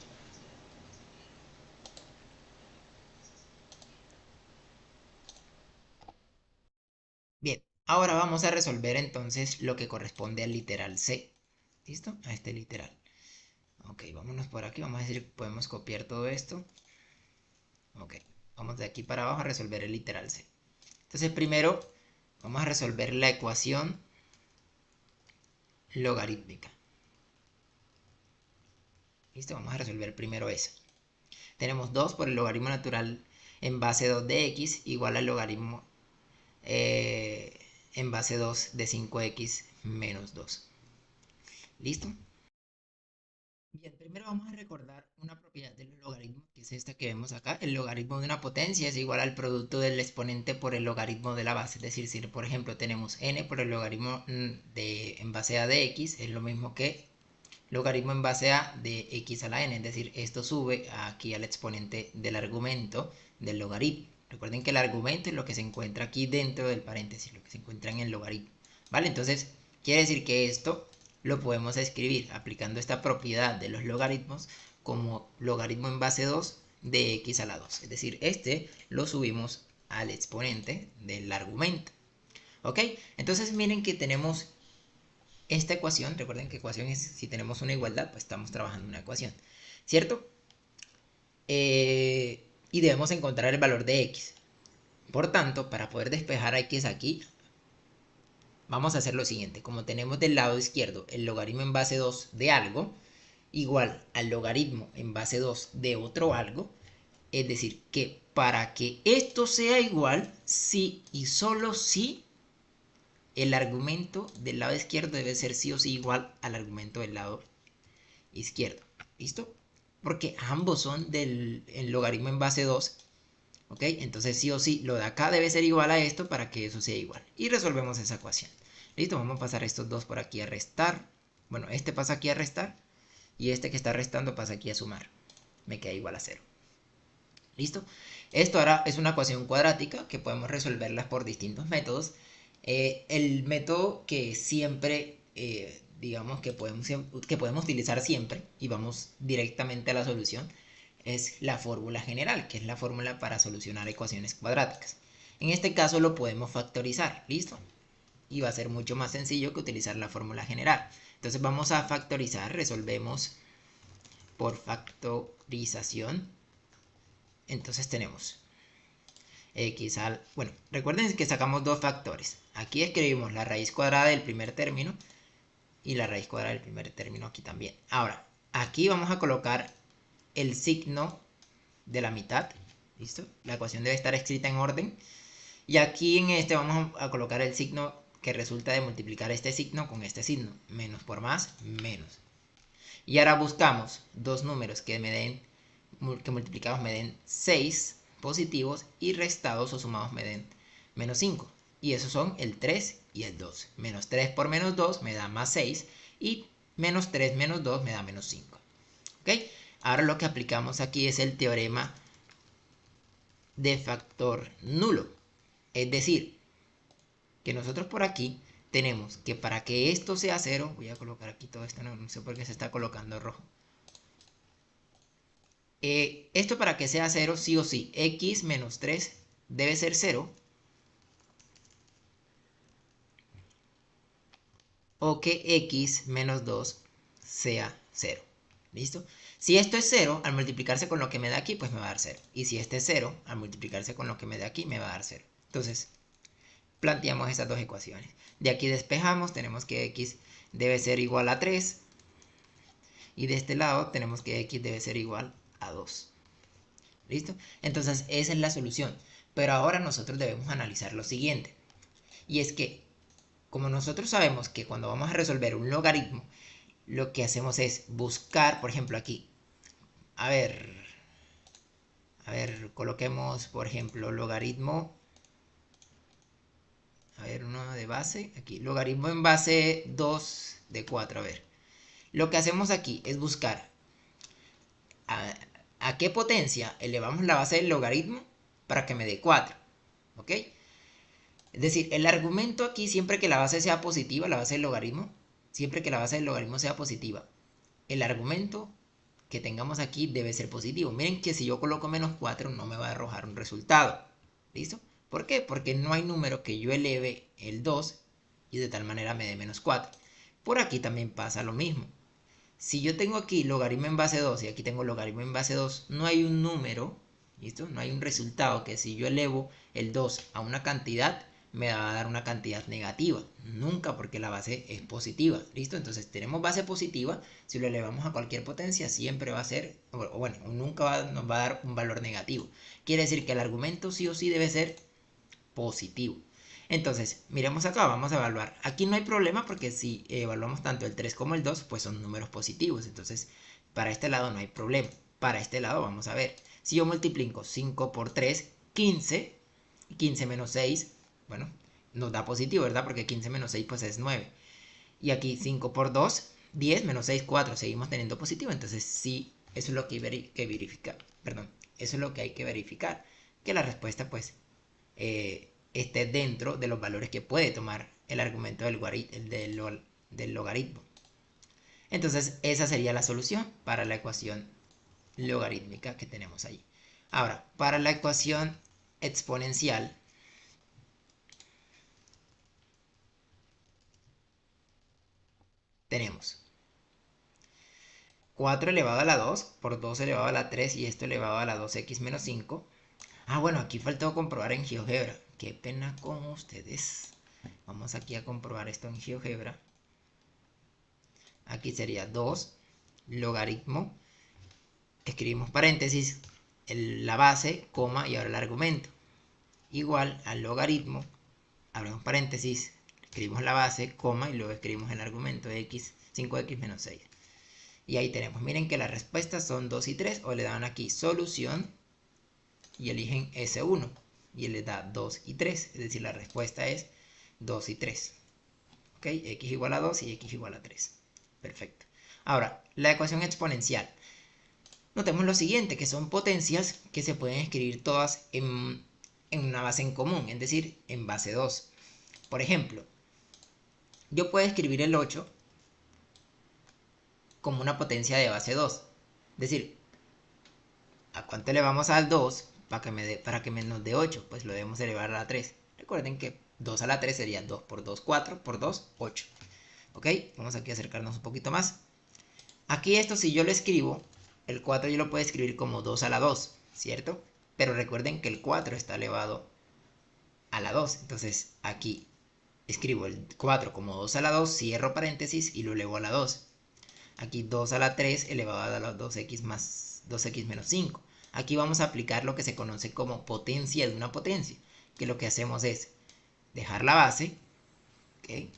Bien, ahora vamos a resolver entonces lo que corresponde al literal C. ¿Listo? A este literal. Ok, vámonos por aquí. Vamos a decir que podemos copiar todo esto. Ok, vamos de aquí para abajo a resolver el literal C. Entonces primero vamos a resolver la ecuación logarítmica. ¿Listo? Vamos a resolver primero eso. Tenemos 2 por el logaritmo natural en base 2 de x igual al logaritmo en base 2 de 5x menos 2. ¿Listo? Bien, primero vamos a recordar una propiedad de los logaritmos, que es esta que vemos acá. El logaritmo de una potencia es igual al producto del exponente por el logaritmo de la base. Es decir, si por ejemplo tenemos n por el logaritmo en base a de x, es lo mismo que logaritmo en base a de x a la n. Es decir, esto sube aquí al exponente del argumento del logaritmo. Recuerden que el argumento es lo que se encuentra aquí dentro del paréntesis, lo que se encuentra en el logaritmo. ¿Vale? Entonces, quiere decir que esto lo podemos escribir aplicando esta propiedad de los logaritmos como logaritmo en base 2 de x a la 2. Es decir, este lo subimos al exponente del argumento. ¿Ok? Entonces miren que tenemos esta ecuación. Recuerden que ecuación es si tenemos una igualdad, pues estamos trabajando una ecuación. ¿Cierto? Y debemos encontrar el valor de x. Por tanto, para poder despejar a x aquí, vamos a hacer lo siguiente. Como tenemos del lado izquierdo el logaritmo en base 2 de algo, igual al logaritmo en base 2 de otro algo, es decir, que para que esto sea igual, si y solo si el argumento del lado izquierdo debe ser sí o sí igual al argumento del lado izquierdo. ¿Listo? Porque ambos son del logaritmo en base 2. ¿Ok? Entonces sí o sí lo de acá debe ser igual a esto para que eso sea igual. Y resolvemos esa ecuación. Listo, vamos a pasar estos dos por aquí a restar. Bueno, este pasa aquí a restar. Y este que está restando pasa aquí a sumar. Me queda igual a 0. ¿Listo? Esto ahora es una ecuación cuadrática que podemos resolverlas por distintos métodos. El método que siempre, digamos, que podemos utilizar siempre y vamos directamente a la solución es la fórmula general, que es la fórmula para solucionar ecuaciones cuadráticas. En este caso lo podemos factorizar, ¿listo? Y va a ser mucho más sencillo que utilizar la fórmula general. Entonces vamos a factorizar, resolvemos por factorización. Entonces tenemos x al... Bueno, recuerden que sacamos dos factores. Aquí escribimos la raíz cuadrada del primer término y la raíz cuadrada del primer término aquí también. Ahora, aquí vamos a colocar el signo de la mitad. ¿Listo? La ecuación debe estar escrita en orden. Y aquí en este vamos a colocar el signo que resulta de multiplicar este signo con este signo. Menos por más, menos. Y ahora buscamos dos números que multiplicados me den 6 positivos y restados o sumados me den menos 5. Y esos son el 3 y el 2. Menos 3 por menos 2 me da más 6 y menos 3 menos 2 me da menos 5. ¿Ok? Ahora lo que aplicamos aquí es el teorema de factor nulo. Es decir, que nosotros por aquí tenemos que para que esto sea 0, voy a colocar aquí todo esto, no sé por qué se está colocando rojo. Esto para que sea 0, sí o sí, x menos 3 debe ser 0. O que x menos 2 sea 0. ¿Listo? Si esto es 0, al multiplicarse con lo que me da aquí, pues me va a dar 0. Y si este es 0, al multiplicarse con lo que me da aquí, me va a dar 0. Entonces, planteamos estas dos ecuaciones. De aquí despejamos, tenemos que x debe ser igual a 3. Y de este lado tenemos que x debe ser igual a 2. ¿Listo? Entonces, esa es la solución. Pero ahora nosotros debemos analizar lo siguiente. Y es que, como nosotros sabemos que cuando vamos a resolver un logaritmo, lo que hacemos es buscar, por ejemplo, aquí, a ver, coloquemos, por ejemplo, logaritmo, a ver, uno de base, aquí, logaritmo en base 2 de 4, a ver. Lo que hacemos aquí es buscar a qué potencia elevamos la base del logaritmo para que me dé 4, ¿ok? Es decir, el argumento aquí, siempre que la base sea positiva, la base del logaritmo, siempre que la base del logaritmo sea positiva, el argumento que tengamos aquí debe ser positivo. Miren que si yo coloco menos 4 no me va a arrojar un resultado. ¿Listo? ¿Por qué? Porque no hay número que yo eleve el 2 y de tal manera me dé menos 4. Por aquí también pasa lo mismo. Si yo tengo aquí logaritmo en base 2 y aquí tengo logaritmo en base 2, no hay un número, ¿listo? No hay un resultado que si yo elevo el 2 a una cantidad, me va a dar una cantidad negativa. Nunca, porque la base es positiva, ¿listo? Entonces tenemos base positiva, si lo elevamos a cualquier potencia siempre va a ser, bueno, nunca nos va a dar un valor negativo. Quiere decir que el argumento sí o sí debe ser positivo. Entonces, miremos acá, vamos a evaluar. Aquí no hay problema porque si evaluamos tanto el 3 como el 2, pues son números positivos. Entonces, para este lado no hay problema. Para este lado vamos a ver. Si yo multiplico 5 por 3, 15. 15 menos 6, bueno, nos da positivo, ¿verdad? Porque 15 menos 6 pues es 9. Y aquí 5 por 2, 10 menos 6, 4. Seguimos teniendo positivo. Entonces, sí, eso es lo que hay que verificar. Perdón, eso es lo que hay que verificar. Que la respuesta, pues, esté dentro de los valores que puede tomar el argumento del logaritmo. Entonces, esa sería la solución para la ecuación logarítmica que tenemos ahí. Ahora, para la ecuación exponencial, tenemos 4 elevado a la 2 por 2 elevado a la 3 y esto elevado a la 2x menos 5. Ah, bueno, aquí faltó comprobar en GeoGebra. Qué pena con ustedes. Vamos aquí a comprobar esto en GeoGebra. Aquí sería 2 logaritmo. Escribimos paréntesis, la base, coma y ahora el argumento. Igual al logaritmo, abrimos paréntesis, escribimos la base, coma y luego escribimos el argumento x, 5x menos 6. Y ahí tenemos, miren que las respuestas son 2 y 3, o le dan aquí solución y eligen S1 y él les da 2 y 3, es decir, la respuesta es 2 y 3. ¿Ok? X igual a 2 y X igual a 3. Perfecto. Ahora, la ecuación exponencial. Notemos lo siguiente, que son potencias que se pueden escribir todas en una base en común, es decir, en base 2. Por ejemplo, yo puedo escribir el 8 como una potencia de base 2. Es decir, ¿a cuánto elevamos al 2 para que nos dé 8? Pues lo debemos elevar a la 3. Recuerden que 2 a la 3 sería 2 por 2, 4, por 2, 8. ¿Ok? Vamos aquí a acercarnos un poquito más. Aquí esto, si yo lo escribo, el 4 yo lo puedo escribir como 2 a la 2, ¿cierto? Pero recuerden que el 4 está elevado a la 2. Entonces aquí escribo el 4 como 2 a la 2, cierro paréntesis y lo elevo a la 2. Aquí 2 a la 3 elevado a la 2x más 2x menos 5. Aquí vamos a aplicar lo que se conoce como potencia de una potencia, que lo que hacemos es dejar la base, ¿okay?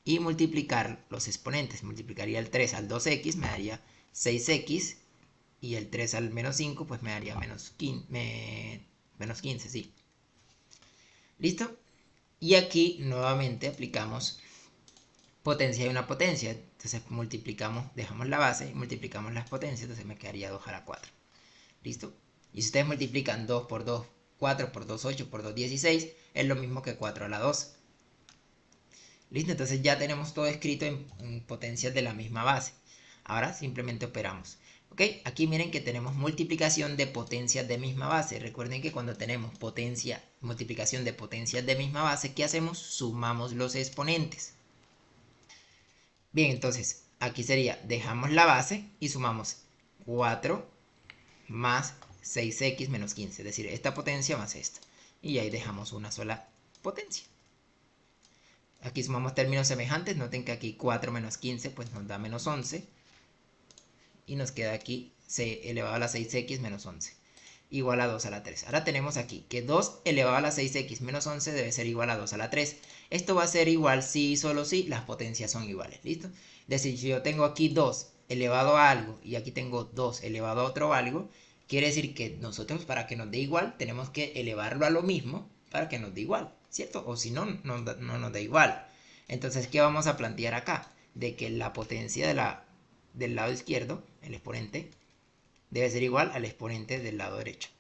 Y multiplicar los exponentes. Multiplicaría el 3 al 2x, me daría 6x, y el 3 al menos 5 pues me daría menos 15, sí. ¿Listo? Y aquí nuevamente aplicamos potencia de una potencia. Entonces multiplicamos, dejamos la base y multiplicamos las potencias. Entonces me quedaría 2 a la 4. ¿Listo? Y si ustedes multiplican 2 por 2, 4 por 2, 8 por 2, 16, es lo mismo que 4 a la 2. ¿Listo? Entonces ya tenemos todo escrito en potencias de la misma base. Ahora simplemente operamos. ¿Ok? Aquí miren que tenemos multiplicación de potencias de misma base. Recuerden que cuando tenemos multiplicación de potencias de misma base, ¿qué hacemos? Sumamos los exponentes. Bien, entonces aquí sería, dejamos la base y sumamos 4 más 6x menos 15. Es decir, esta potencia más esta. Y ahí dejamos una sola potencia. Aquí sumamos términos semejantes. Noten que aquí 4 menos 15 pues nos da menos 11. Y nos queda aquí c elevado a la 6x menos 11. igual a 2 a la 3. Ahora tenemos aquí que 2 elevado a la 6x menos 11 debe ser igual a 2 a la 3. Esto va a ser igual si y solo si las potencias son iguales, ¿listo? Es decir, si yo tengo aquí 2 elevado a algo y aquí tengo 2 elevado a otro algo, quiere decir que nosotros para que nos dé igual tenemos que elevarlo a lo mismo para que nos dé igual, ¿cierto? O si no, no nos da igual. Entonces, ¿qué vamos a plantear acá? De que la potencia del lado izquierdo, el exponente, debe ser igual al exponente del lado derecho.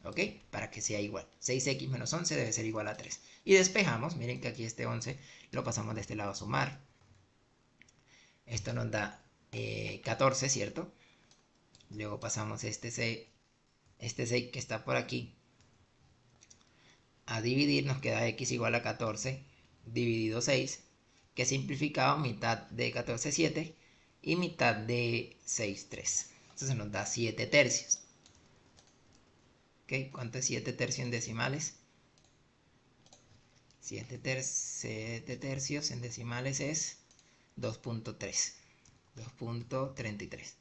¿Ok? Para que sea igual. 6x menos 11 debe ser igual a 3. Y despejamos. Miren que aquí este 11 lo pasamos de este lado a sumar. Esto nos da 14, ¿cierto? Luego pasamos este 6 que está por aquí a dividir. Nos queda x igual a 14 dividido 6, que simplificado mitad de 14, 7 y mitad de 6, 3. Entonces nos da 7 tercios. ¿Ok? ¿Cuánto es 7 tercios en decimales? 7 tercios en decimales es 2.3. 2.33.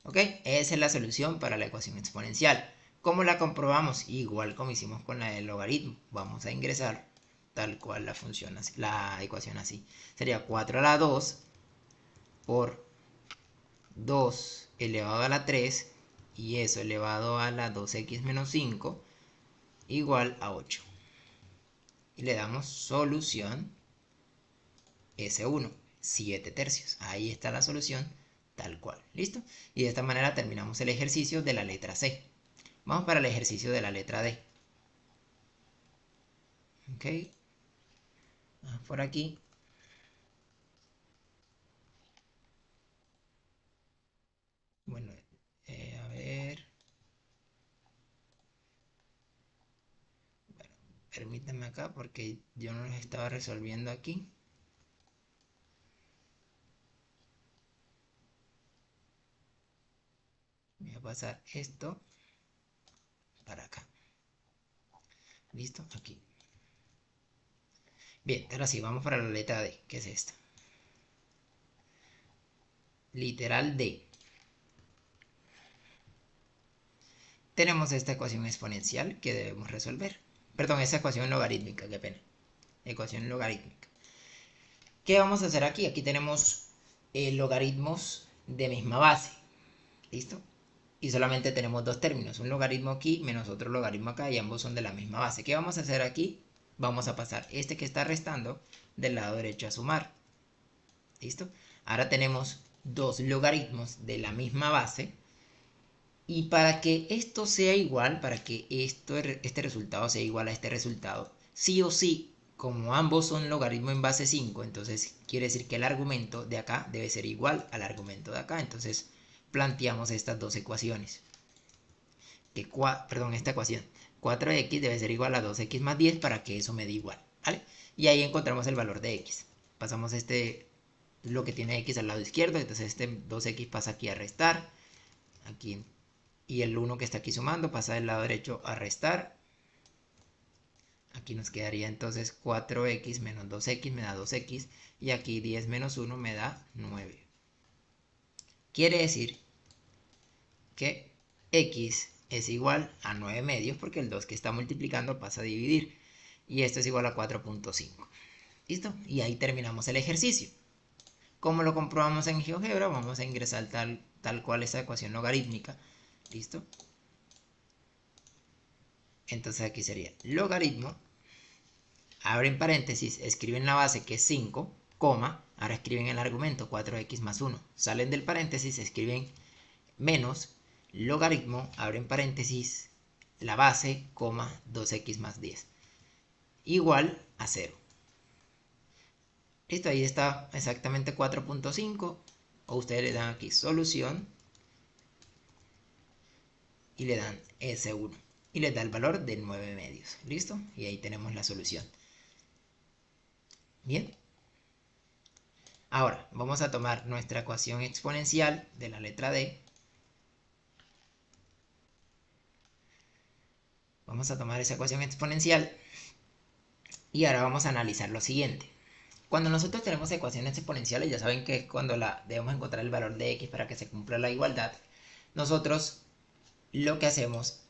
¿Ok? Esa es la solución para la ecuación exponencial. ¿Cómo la comprobamos? Igual como hicimos con la del logaritmo. Vamos a ingresar tal cual la función así, la ecuación así. Sería 4 a la 2 por 2 elevado a la 3 y eso elevado a la 2x menos 5 igual a 8. Y le damos solución S1, 7 tercios. Ahí está la solución tal cual. ¿Listo? Y de esta manera terminamos el ejercicio de la letra C. Vamos para el ejercicio de la letra D. Ok. Por aquí. Bueno, a ver. Bueno, permítanme acá porque yo no los estaba resolviendo aquí. Voy a pasar esto para acá. ¿Listo? Aquí. Bien, ahora sí, vamos para la letra D, que es esta. Literal D. Tenemos esta ecuación exponencial que debemos resolver. Perdón, esta ecuación logarítmica, qué pena. Ecuación logarítmica. ¿Qué vamos a hacer aquí? Aquí tenemos logaritmos de misma base. ¿Listo? Y solamente tenemos dos términos, un logaritmo aquí menos otro logaritmo acá y ambos son de la misma base. ¿Qué vamos a hacer aquí? Vamos a pasar este que está restando del lado derecho a sumar. ¿Listo? Ahora tenemos dos logaritmos de la misma base. Y para que esto sea igual, para que este resultado sea igual a este resultado, sí o sí, como ambos son logaritmo en base 5, entonces quiere decir que el argumento de acá debe ser igual al argumento de acá. Entonces planteamos estas dos ecuaciones. Esta ecuación. 4x debe ser igual a 2x más 10 para que eso me dé igual. ¿Vale? Y ahí encontramos el valor de x. Pasamos lo que tiene x al lado izquierdo, entonces este 2x pasa aquí a restar. Aquí y el 1 que está aquí sumando pasa del lado derecho a restar. Aquí nos quedaría entonces 4x menos 2x me da 2x. Y aquí 10 menos 1 me da 9. Quiere decir que x es igual a 9 medios porque el 2 que está multiplicando pasa a dividir. Y esto es igual a 4.5. ¿Listo? Y ahí terminamos el ejercicio. ¿Cómo lo comprobamos en GeoGebra? Vamos a ingresar tal cual esa ecuación logarítmica. ¿Listo? Entonces aquí sería logaritmo, abren paréntesis, escriben la base que es 5, coma, ahora escriben el argumento 4x más 1, salen del paréntesis, escriben menos, logaritmo, abren paréntesis, la base, coma, 2x más 10, igual a 0. Listo, ahí está exactamente 4.5, o ustedes le dan aquí solución, y le dan S1, y les da el valor de 9 medios, ¿listo? Y ahí tenemos la solución. Bien. Ahora, vamos a tomar nuestra ecuación exponencial de la letra D. Vamos a tomar esa ecuación exponencial y ahora vamos a analizar lo siguiente. Cuando nosotros tenemos ecuaciones exponenciales, ya saben que es cuando debemos encontrar el valor de x para que se cumpla la igualdad. Nosotros lo que hacemos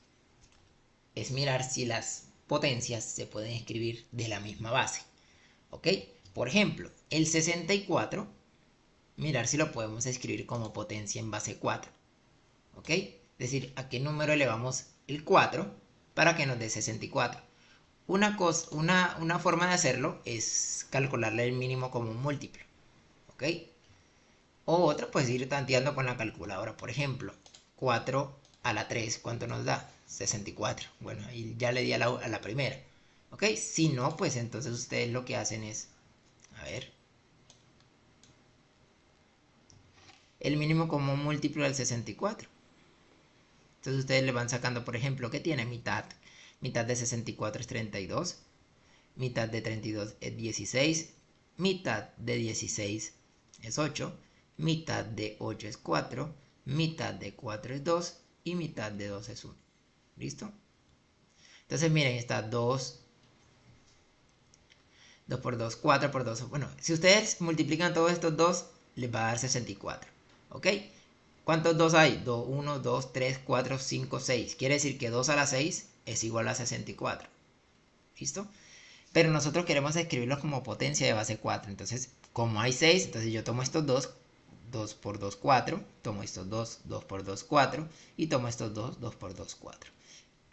es mirar si las potencias se pueden escribir de la misma base. ¿Ok? Por ejemplo, el 64, mirar si lo podemos escribir como potencia en base 4. ¿Ok? Es decir, a qué número elevamos el 4 para que nos dé 64. Una forma de hacerlo es calcularle el mínimo como un múltiplo. ¿Ok? O otra, pues ir tanteando con la calculadora. Por ejemplo, 4 a la 3, ¿cuánto nos da? 64. Bueno, ahí ya le di a la primera. ¿Ok? Si no, pues entonces ustedes lo que hacen es, a ver, el mínimo común múltiplo del 64. Entonces ustedes le van sacando, por ejemplo, ¿qué tiene mitad? Mitad de 64 es 32. Mitad de 32 es 16. Mitad de 16 es 8. Mitad de 8 es 4. Mitad de 4 es 2. Y mitad de 2 es 1. ¿Listo? Entonces miren, está 2. 2 por 2, 4 por 2. Bueno, si ustedes multiplican todos estos 2, les va a dar 64. ¿Ok? ¿Cuántos 2 hay? 2, 1, 2, 3, 4, 5, 6. Quiere decir que 2 a la 6 es igual a 64. ¿Listo? Pero nosotros queremos escribirlos como potencia de base 4. Entonces, como hay 6, entonces yo tomo estos 2, 2 por 2, 4. Tomo estos 2, 2 por 2, 4. Y tomo estos 2, 2 por 2, 4.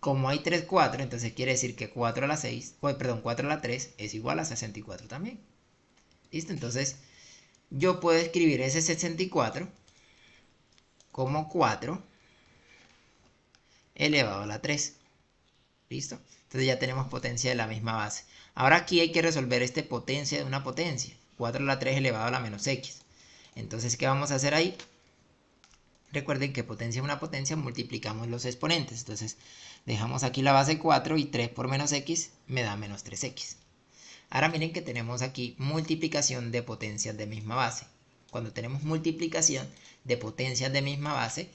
Como hay 3, 4, entonces quiere decir que 4 a la 6, perdón, 4 a la 3 es igual a 64 también. ¿Listo? Entonces, yo puedo escribir ese 64 como 4 elevado a la 3. ¿Listo? Entonces ya tenemos potencia de la misma base. Ahora aquí hay que resolver este potencia de una potencia. 4 a la 3 elevado a la menos x. Entonces, ¿qué vamos a hacer ahí? Recuerden que potencia es una potencia, multiplicamos los exponentes. Entonces, dejamos aquí la base 4 y 3 por menos x me da menos 3x. Ahora miren que tenemos aquí multiplicación de potencias de misma base. Cuando tenemos multiplicación de potencias de misma base,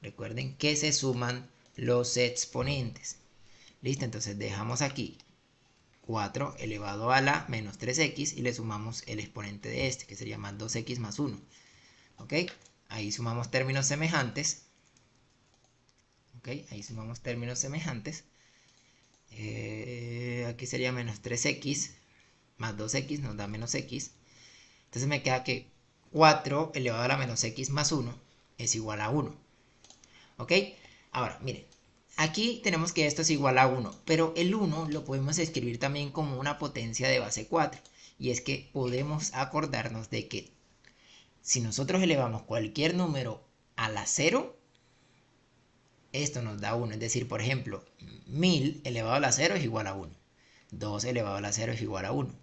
recuerden que se suman los exponentes. Listo, entonces dejamos aquí 4 elevado a la menos 3x y le sumamos el exponente de este, que sería más 2x más 1. ¿Ok? Ahí sumamos términos semejantes. ¿Ok? Ahí sumamos términos semejantes. Aquí sería menos 3x más 2x nos da menos x. Entonces me queda que 4 elevado a la menos x más 1 es igual a 1. ¿Ok? Ahora, miren. Aquí tenemos que esto es igual a 1, pero el 1 lo podemos escribir también como una potencia de base 4. Y es que podemos acordarnos de que si nosotros elevamos cualquier número a la 0, esto nos da 1. Es decir, por ejemplo, 1000 elevado a la 0 es igual a 1. 2 elevado a la 0 es igual a 1.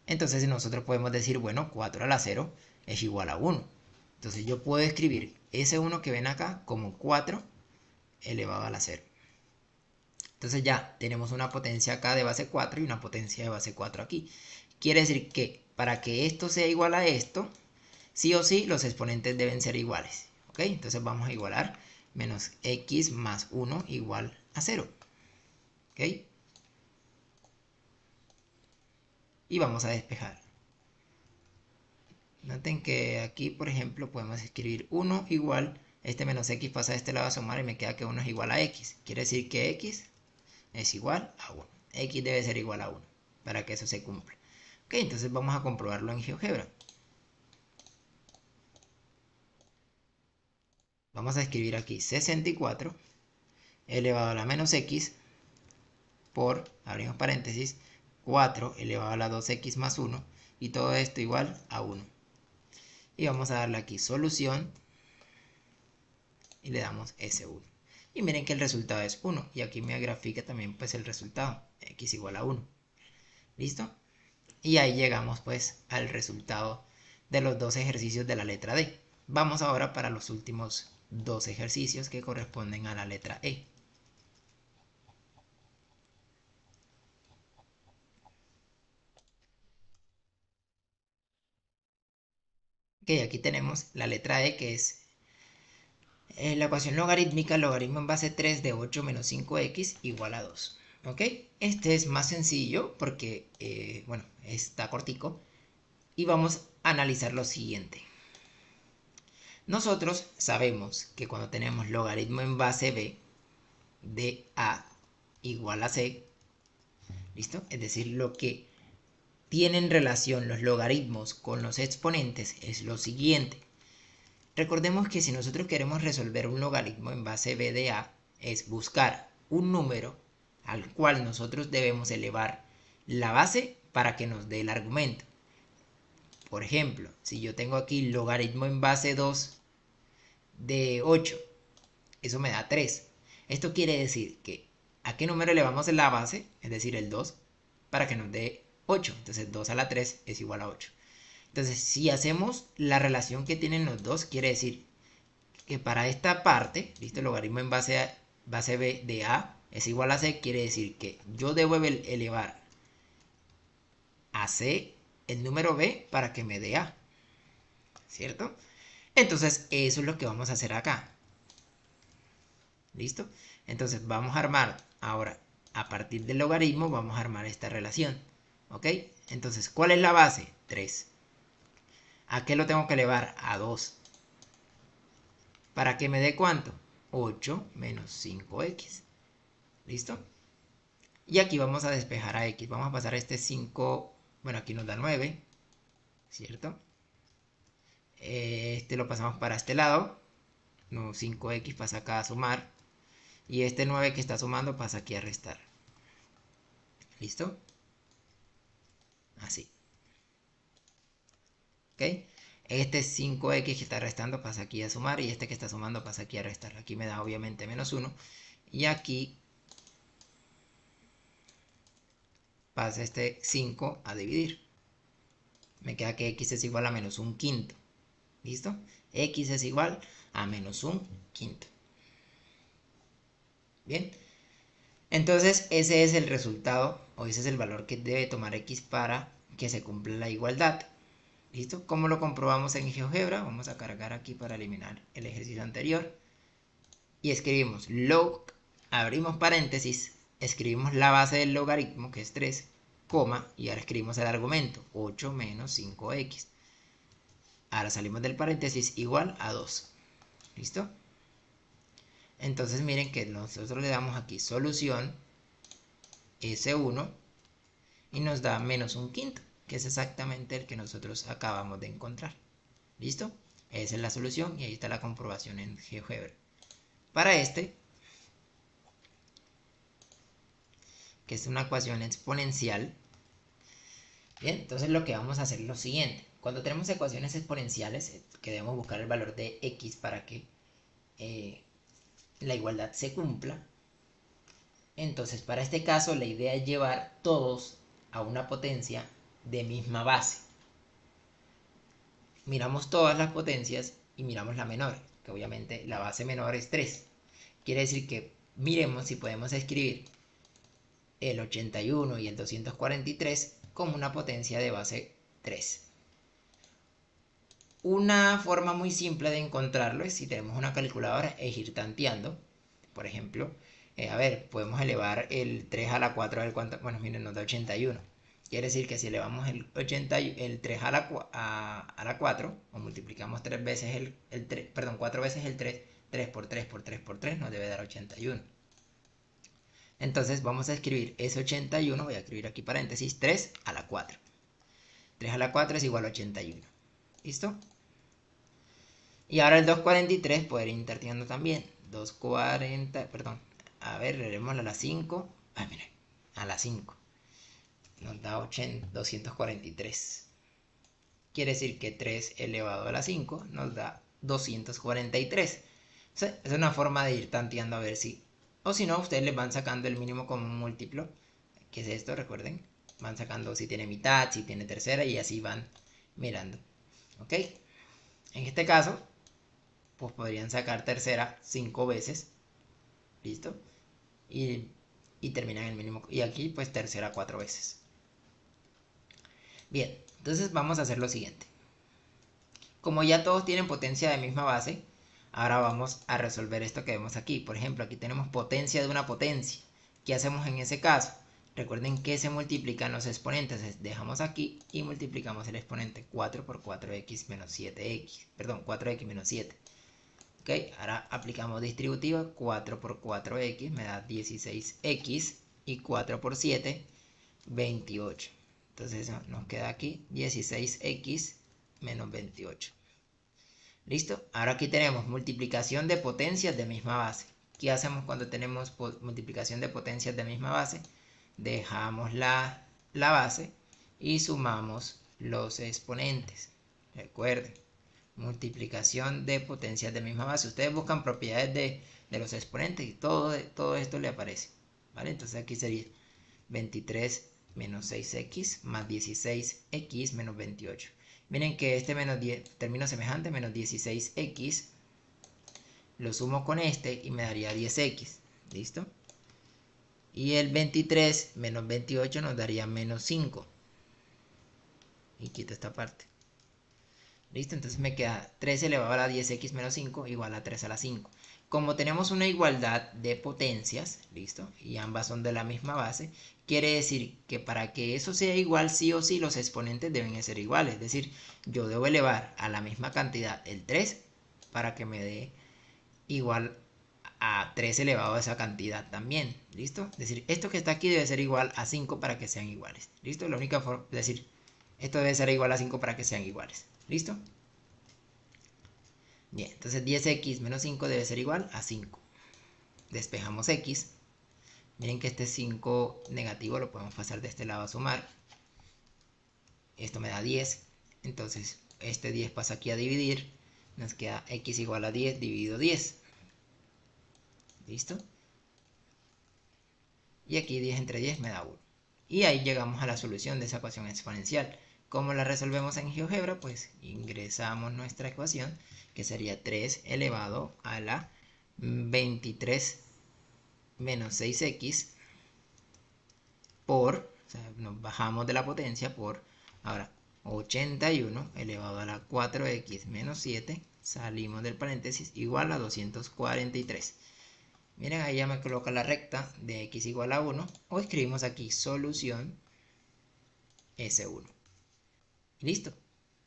Entonces nosotros podemos decir, bueno, 4 a la 0 es igual a 1. Entonces yo puedo escribir ese 1 que ven acá como 4 elevado a la 0. Entonces ya tenemos una potencia acá de base 4 y una potencia de base 4 aquí. Quiere decir que para que esto sea igual a esto, sí o sí los exponentes deben ser iguales. ¿Ok? Entonces vamos a igualar menos x más 1 igual a 0. ¿Ok? Y vamos a despejar. Noten que aquí, por ejemplo, podemos escribir 1 igual, este menos x pasa de este lado a sumar y me queda que 1 es igual a x. Quiere decir que x es igual a 1. X debe ser igual a 1 para que eso se cumpla. Ok, entonces vamos a comprobarlo en GeoGebra. Vamos a escribir aquí 64 elevado a la menos x por, abrimos paréntesis, 4 elevado a la 2x más 1 y todo esto igual a 1. Y vamos a darle aquí solución y le damos S1. Y miren que el resultado es 1. Y aquí me grafica también pues el resultado, x igual a 1. ¿Listo? Y ahí llegamos pues al resultado de los dos ejercicios de la letra D. Vamos ahora para los últimos dos ejercicios que corresponden a la letra E. Ok, aquí tenemos la letra E que es la ecuación logarítmica, logaritmo en base 3 de 8 menos 5x igual a 2. ¿Ok? Este es más sencillo porque, bueno, está cortico. Y vamos a analizar lo siguiente. Nosotros sabemos que cuando tenemos logaritmo en base b de a, igual a c. ¿Listo? Es decir, lo que tienen relación los logaritmos con los exponentes es lo siguiente. Recordemos que si nosotros queremos resolver un logaritmo en base b de a, es buscar un número al cual nosotros debemos elevar la base para que nos dé el argumento. Por ejemplo, si yo tengo aquí logaritmo en base 2 de 8, eso me da 3. Esto quiere decir que a qué número elevamos la base, es decir, el 2, para que nos dé 8. Entonces 2 a la 3 es igual a 8. Entonces, si hacemos la relación que tienen los dos, quiere decir que para esta parte, ¿listo? El logaritmo en base b de a es igual a c, quiere decir que yo debo elevar a c el número b para que me dé a, ¿cierto? Entonces, eso es lo que vamos a hacer acá. ¿Listo? Entonces, vamos a armar ahora, a partir del logaritmo, vamos a armar esta relación. ¿Ok? Entonces, ¿cuál es la base? 3. ¿A qué lo tengo que elevar? A 2. ¿Para que me dé cuánto? 8 menos 5x. ¿Listo? Y aquí vamos a despejar a x. Vamos a pasar este 5. Bueno, aquí nos da 9. ¿Cierto? Este lo pasamos para este lado. No, 5x pasa acá a sumar. Y este 9 que está sumando pasa aquí a restar. ¿Listo? Así. ¿Ok? Este 5x que está restando pasa aquí a sumar. Y este que está sumando pasa aquí a restar. Aquí me da obviamente menos 1. Y aquí pasa este 5 a dividir. Me queda que x es igual a menos un quinto. ¿Listo? X es igual a menos un quinto. Bien. Entonces ese es el resultado o ese es el valor que debe tomar x para que se cumpla la igualdad. ¿Listo? ¿Cómo lo comprobamos en GeoGebra? Vamos a cargar aquí para eliminar el ejercicio anterior. Y escribimos log, abrimos paréntesis, escribimos la base del logaritmo, que es 3, coma, y ahora escribimos el argumento, 8 menos 5x. Ahora salimos del paréntesis igual a 2. ¿Listo? Entonces miren que nosotros le damos aquí solución S1 y nos da menos un quinto, que es exactamente el que nosotros acabamos de encontrar. ¿Listo? Esa es la solución y ahí está la comprobación en GeoGebra. Para este, que es una ecuación exponencial, bien, entonces lo que vamos a hacer es lo siguiente. Cuando tenemos ecuaciones exponenciales, que debemos buscar el valor de x para que la igualdad se cumpla, entonces para este caso la idea es llevar todos a una potencia de misma base. Miramos todas las potencias y miramos la menor, que obviamente la base menor es 3. Quiere decir que miremos si podemos escribir el 81 y el 243 como una potencia de base 3. Una forma muy simple de encontrarlo es si tenemos una calculadora es ir tanteando. Por ejemplo, a ver, podemos elevar el 3 a la 4 del cuánto. Bueno, miren, nos da 81. Quiere decir que si elevamos el 3 a la 4, o multiplicamos 3 veces el 3, perdón, 4 veces el 3, 3 por 3 por 3 por 3 nos debe dar 81. Entonces vamos a escribir ese 81, voy a escribir aquí paréntesis, 3 a la 4. 3 a la 4 es igual a 81. ¿Listo? Y ahora el 243 puede ir intercambiando también. 240, perdón. A ver, leemos a la 5. Ah, miren, a la 5. Nos da 243. Quiere decir que 3 elevado a la 5 nos da 243. O sea, es una forma de ir tanteando a ver si... O si no, ustedes les van sacando el mínimo común múltiplo. ¿Qué es esto? Recuerden. Van sacando si tiene mitad, si tiene tercera y así van mirando. ¿Ok? En este caso, pues podrían sacar tercera 5 veces. ¿Listo? Y terminan el mínimo. Y aquí pues tercera 4 veces. Bien, entonces vamos a hacer lo siguiente. Como ya todos tienen potencia de misma base, ahora vamos a resolver esto que vemos aquí. Por ejemplo, aquí tenemos potencia de una potencia. ¿Qué hacemos en ese caso? Recuerden que se multiplican los exponentes. Dejamos aquí y multiplicamos el exponente. 4 por 4x menos 7x. Perdón, 4x menos 7. ¿Ok? Ok, ahora aplicamos distributiva. 4 por 4x me da 16x y 4 por 7, 28. Entonces nos queda aquí 16x menos 28. ¿Listo? Ahora aquí tenemos multiplicación de potencias de misma base. ¿Qué hacemos cuando tenemos multiplicación de potencias de misma base? Dejamos la base y sumamos los exponentes. Recuerden, multiplicación de potencias de misma base. Ustedes buscan propiedades de los exponentes y todo esto le aparece. ¿Vale? Entonces aquí sería 23 menos 6x más 16x menos 28. Miren que este menos 10, término semejante, menos 16x, lo sumo con este y me daría 10x. ¿Listo? Y el 23 menos 28 nos daría menos 5. Y quito esta parte. ¿Listo? Entonces me queda 3 elevado a la 10x menos 5 igual a 3 a la 5. Como tenemos una igualdad de potencias, ¿listo? Y ambas son de la misma base, quiere decir que para que eso sea igual, sí o sí, los exponentes deben ser iguales. Es decir, yo debo elevar a la misma cantidad el 3 para que me dé igual a 3 elevado a esa cantidad también. ¿Listo? Es decir, esto que está aquí debe ser igual a 5 para que sean iguales. ¿Listo? La única forma, es decir, esto debe ser igual a 5 para que sean iguales. ¿Listo? Bien, entonces 10x menos 5 debe ser igual a 5. Despejamos x. Miren que este 5 negativo lo podemos pasar de este lado a sumar. Esto me da 10. Entonces este 10 pasa aquí a dividir. Nos queda x igual a 10 dividido 10. ¿Listo? Y aquí 10 entre 10 me da 1. Y ahí llegamos a la solución de esa ecuación exponencial. ¿Cómo la resolvemos en GeoGebra? Pues ingresamos nuestra ecuación, que sería 3 elevado a la 23 menos 6x por, o sea, nos bajamos de la potencia por, ahora, 81 elevado a la 4x menos 7, salimos del paréntesis, igual a 243. Miren, ahí ya me coloca la recta de x igual a 1, o escribimos aquí solución S1. Listo.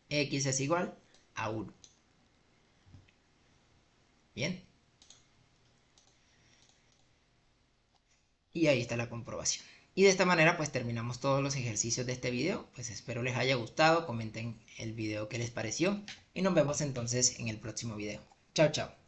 X es igual a 1. Bien. Y ahí está la comprobación. Y de esta manera pues terminamos todos los ejercicios de este video. Pues espero les haya gustado. Comenten el video que les pareció. Y nos vemos entonces en el próximo video. Chao, chao.